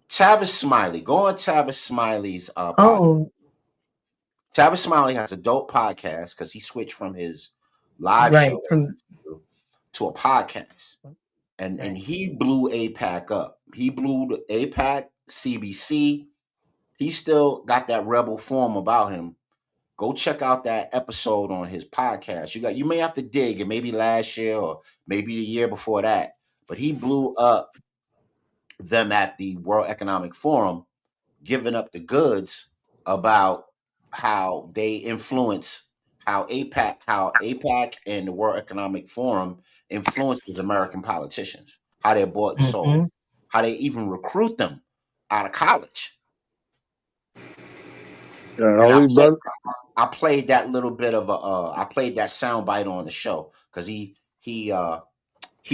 Tavis Smiley, go on Tavis Smiley's podcast. Oh, Tavis Smiley has a dope podcast because he switched from his live right. show to a podcast. And he blew APAC up. He blew the APAC, CBC. He still got that rebel form about him. Go check out that episode on his podcast. You may have to dig, and maybe last year or maybe the year before that. But he blew up them at the World Economic Forum, giving up the goods about how they influence how APAC and the World Economic Forum influences American politicians, how they're bought and sold, how they even recruit them out of college. And I played that little bit of I played that sound bite on the show because he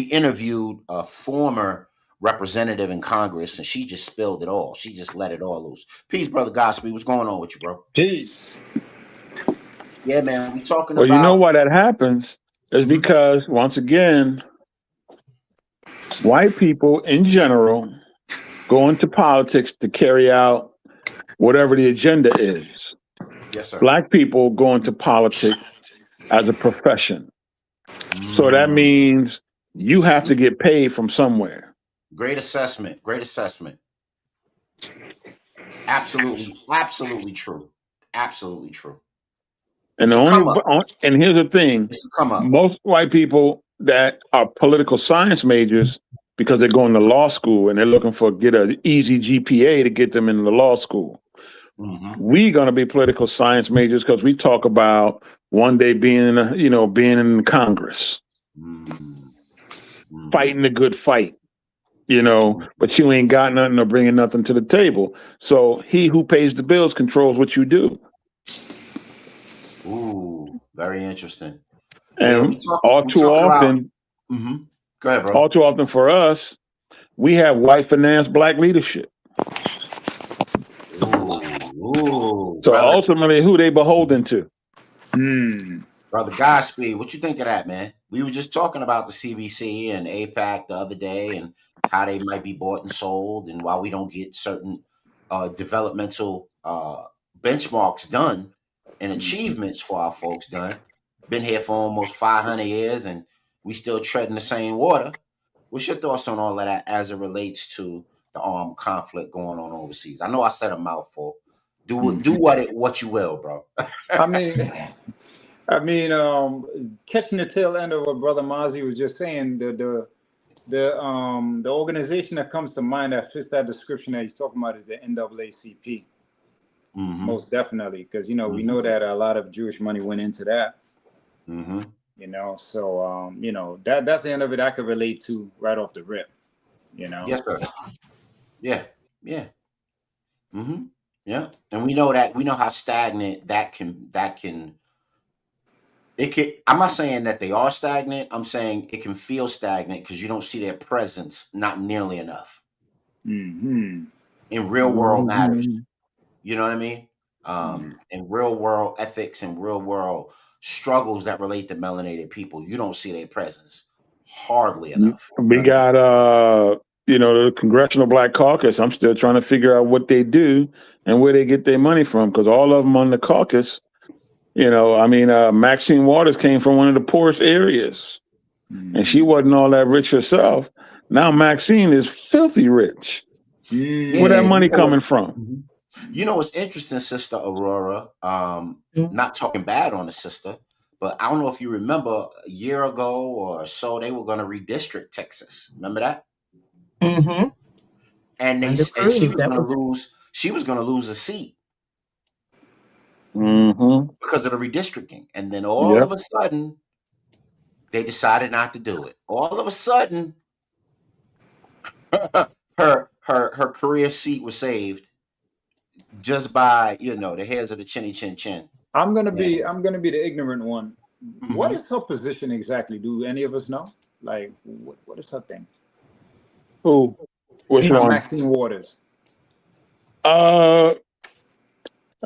interviewed a former representative in Congress, and she just spilled it all. She just let it all loose. Peace, brother Gospel. What's going on with you, bro? Peace. Yeah, man. We talking Well, about. you know why that happens is because once again, White people in general go into politics to carry out whatever the agenda is. Yes, sir. Black people go into politics as a profession. So that means you have to get paid from somewhere. Great assessment. Great assessment. Absolutely, absolutely true. Absolutely true. And and here's the thing: most white people that are political science majors, because they're going to law school and they're looking for get an easy GPA to get them into the law school. We gonna be political science majors because we talk about one day being, being in Congress, fighting the good fight, but you ain't got nothing or bringing nothing to the table. So he who pays the bills controls what you do. Ooh, very interesting. And all too often, Go ahead, bro. all too often for us, we have white finance, black leadership. Ooh, So brother, ultimately, who they beholden to? brother Godspeed, what you think of that, man? We were just talking about the CBC and APAC the other day and how they might be bought and sold and why we don't get certain developmental benchmarks done and achievements for our folks done. Been here for almost 500 years and we still treading the same water. What's your thoughts on all of that as it relates to the armed conflict going on overseas? I know I said a mouthful. Do what you will, bro. I mean, catching the tail end of what Brother Mozzie was just saying, the organization that comes to mind that fits that description that he's talking about is the NAACP. Most definitely, because we know that a lot of Jewish money went into that. So that's the end of it. I could relate to right off the rip. Yes, sir. Yeah. Yeah, and we know how stagnant that can. I'm not saying that they are stagnant. I'm saying it can feel stagnant because you don't see their presence not nearly enough in real world matters. You know what I mean? In real world ethics and real world struggles that relate to melanated people, you don't see their presence hardly enough. We got the Congressional Black Caucus. I'm still trying to figure out what they do and where they get their money from, because all of them on the caucus, Maxine Waters came from one of the poorest areas, and she wasn't all that rich herself. Now Maxine is filthy rich. Where that money coming from? You know what's interesting, Sister Aurora? Not talking bad on the sister, but I don't know if you remember a year ago or so, they were going to redistrict Texas. Remember that? And she was going to lose. She was going to lose a seat because of the redistricting, and then all of a sudden, they decided not to do it. All of a sudden, her career seat was saved just by the hairs of the chinny chin chin. I'm gonna be the ignorant one. What is her position exactly? Do any of us know? Like, what is her thing? Who? Which one? Maxine Waters.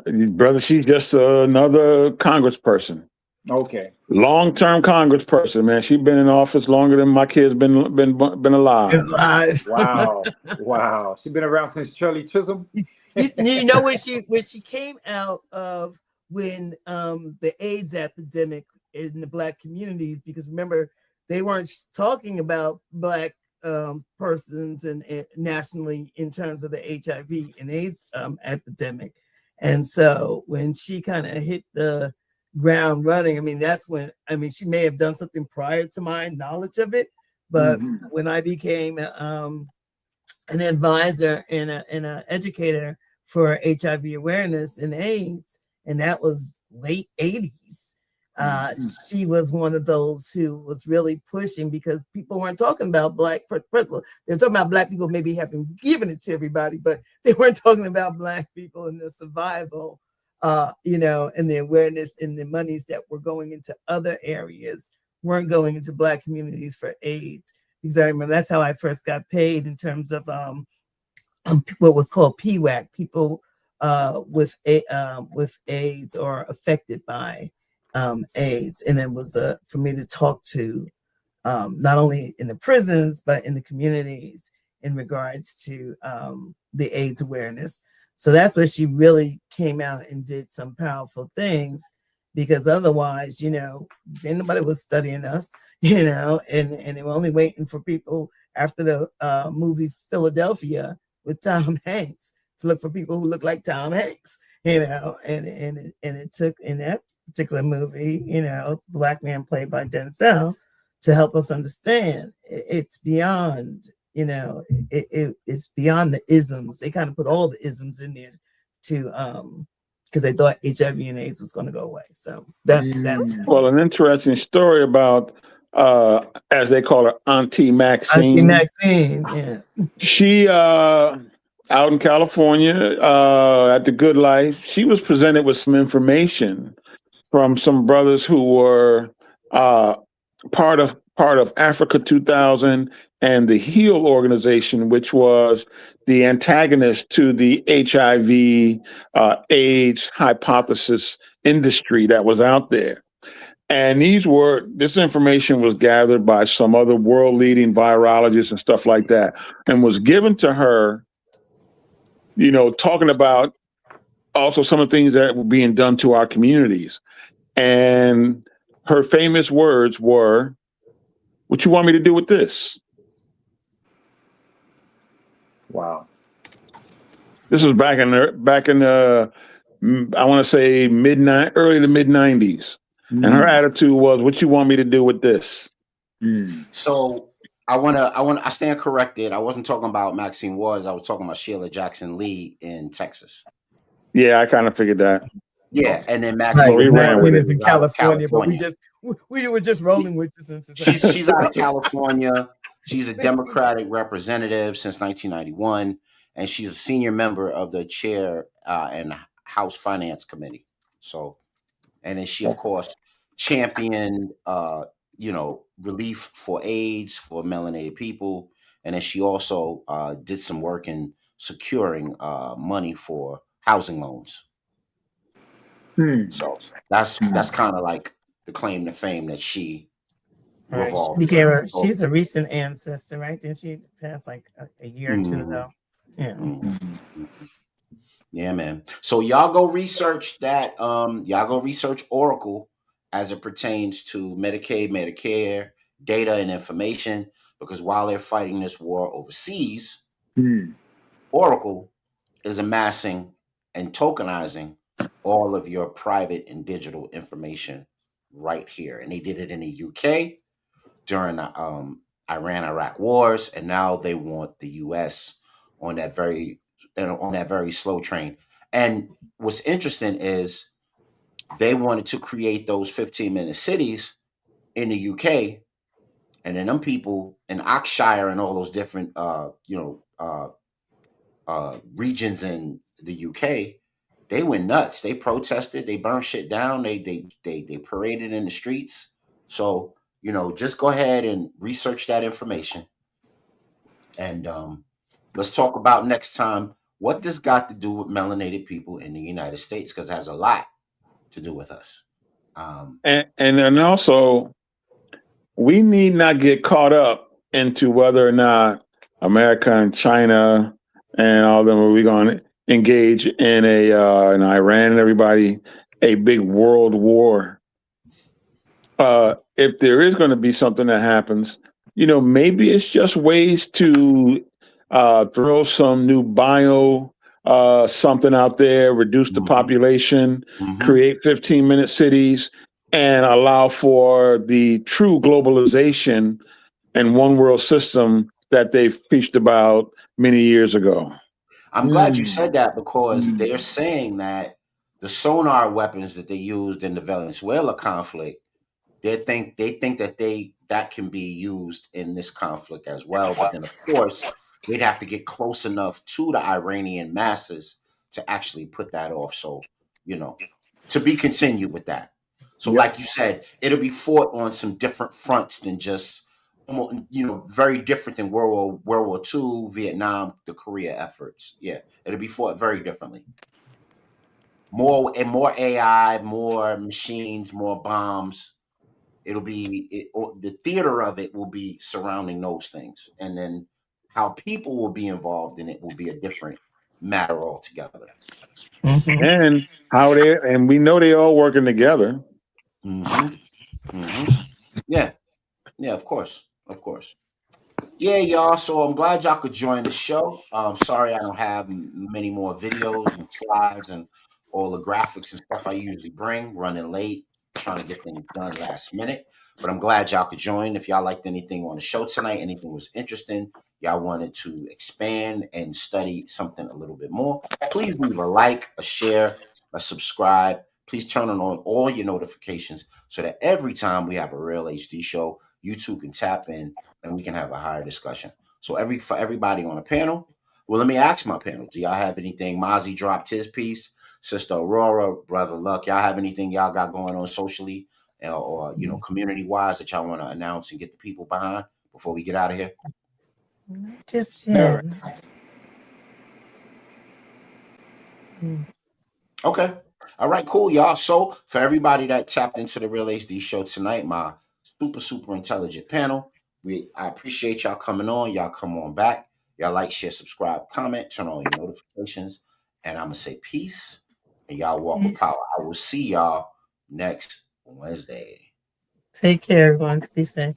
Brother, she's just another congressperson. Okay. Long-term congressperson, man. She's been in office longer than my kids been alive. Wow. She's been around since Shirley Chisholm. You know when she came out of when the AIDS epidemic in the Black communities, because remember they weren't talking about Black persons and nationally in terms of the HIV and AIDS epidemic, and so when she kind of hit the ground running, that's when she may have done something prior to my knowledge of it, but when I became an advisor and an educator for HIV awareness and AIDS, and that was late 80s. She was one of those who was really pushing, because people weren't talking about Black. First of all, they're talking about Black people maybe having given it to everybody, but they weren't talking about Black people and the survival, and the awareness and the monies that were going into other areas weren't going into Black communities for AIDS. Because I remember that's how I first got paid in terms of what was called PWAC, people with AIDS or affected by AIDS, and it was for me to talk to not only in the prisons, but in the communities in regards to the AIDS awareness. So that's where she really came out and did some powerful things, because otherwise, ain't nobody was studying us, and they were only waiting for people after the movie Philadelphia with Tom Hanks to look for people who look like Tom Hanks, and it took, in that particular movie, Black man played by Denzel, to help us understand it's beyond, it's beyond the isms. They kind of put all the isms in there to because they thought HIV and AIDS was going to go away. So that's well, an interesting story about as they call her, Auntie Maxine. Auntie Maxine, yeah. She out in California at the Good Life, she was presented with some information from some brothers who were part of Africa 2000 and the HEAL organization, which was the antagonist to the HIV AIDS hypothesis industry that was out there. And this information was gathered by some other world leading virologists and stuff like that, and was given to her, talking about also some of the things that were being done to our communities. And her famous words were, "What you want me to do with this?" Wow. This was back in the I want to say early to mid 90s. And her attitude was, "What you want me to do with this?" So I stand corrected. I wasn't talking about Maxine Waters. I was talking about Sheila Jackson Lee in Texas. Yeah, I kind of figured that. Yeah, and then Maxine is in California, but we were just rolling with this. She's out of California. She's a Democratic representative since 1991, and she's a senior member of the chair and House Finance Committee. So, and then she, of course, championed, relief for AIDS for melanated people, and then she also did some work in securing money for housing loans. So that's kind of like the claim to fame that she revolved. She's a recent ancestor, right? Didn't she pass like a year or two ago? Yeah. Yeah, man. So y'all go research that. Y'all go research Oracle as it pertains to Medicaid, Medicare, data and information, because while they're fighting this war overseas, Oracle is amassing and tokenizing all of your private and digital information right here. And they did it in the UK during the Iran-Iraq wars, and now they want the US on that very slow train. And what's interesting is they wanted to create those 15-minute cities in the UK, and then them people in Oxshire and all those different regions in the UK, they went nuts. They protested. They burned shit down. They paraded in the streets. So just go ahead and research that information, and let's talk about next time what this got to do with melanated people in the United States, because it has a lot to do with us. And then also, we need not get caught up into whether or not America and China and all of them, are we going to engage in in Iran and everybody, a big world war. If there is going to be something that happens, maybe it's just ways to throw some new something out there, reduce the population, create 15-minute cities, and allow for the true globalization and one world system that they preached about many years ago. I'm glad you said that, because they're saying that the sonar weapons that they used in the Venezuela conflict, they think that can be used in this conflict as well. But then, of course, they'd have to get close enough to the Iranian masses to actually put that off. So, to be continued with that. So, like you said, it'll be fought on some different fronts than just, very different than World War II, Vietnam, the Korea efforts. Yeah, it'll be fought very differently. More AI, more machines, more bombs. It'll be the theater of it will be surrounding those things, and then how people will be involved in it will be a different matter altogether. And and we know they all working together. Yeah, of course. Yeah, y'all. So I'm glad y'all could join the show. Sorry I don't have many more videos and slides and all the graphics and stuff I usually bring. Running late, trying to get things done last minute. But I'm glad y'all could join. If y'all liked anything on the show tonight, anything was interesting, y'all wanted to expand and study something a little bit more, please leave a like, a share, a subscribe. Please turn on all your notifications so that every time we have a Real HD show, you too can tap in and we can have a higher discussion. So for everybody on the panel, well, let me ask my panel. Do y'all have anything? Mozzie dropped his piece. Sister Aurora, Brother Luck, y'all have anything y'all got going on socially or community wise that y'all want to announce and get the people behind before we get out of here? Just Okay. All right, cool, y'all. So for everybody that tapped into the Real HD show tonight, my super intelligent panel, I appreciate y'all coming on. Y'all come on back. Y'all like, share, subscribe, comment, turn on your notifications. And I'm going to say peace. And y'all walk with power. I will see y'all next Wednesday. Take care, everyone. Be safe.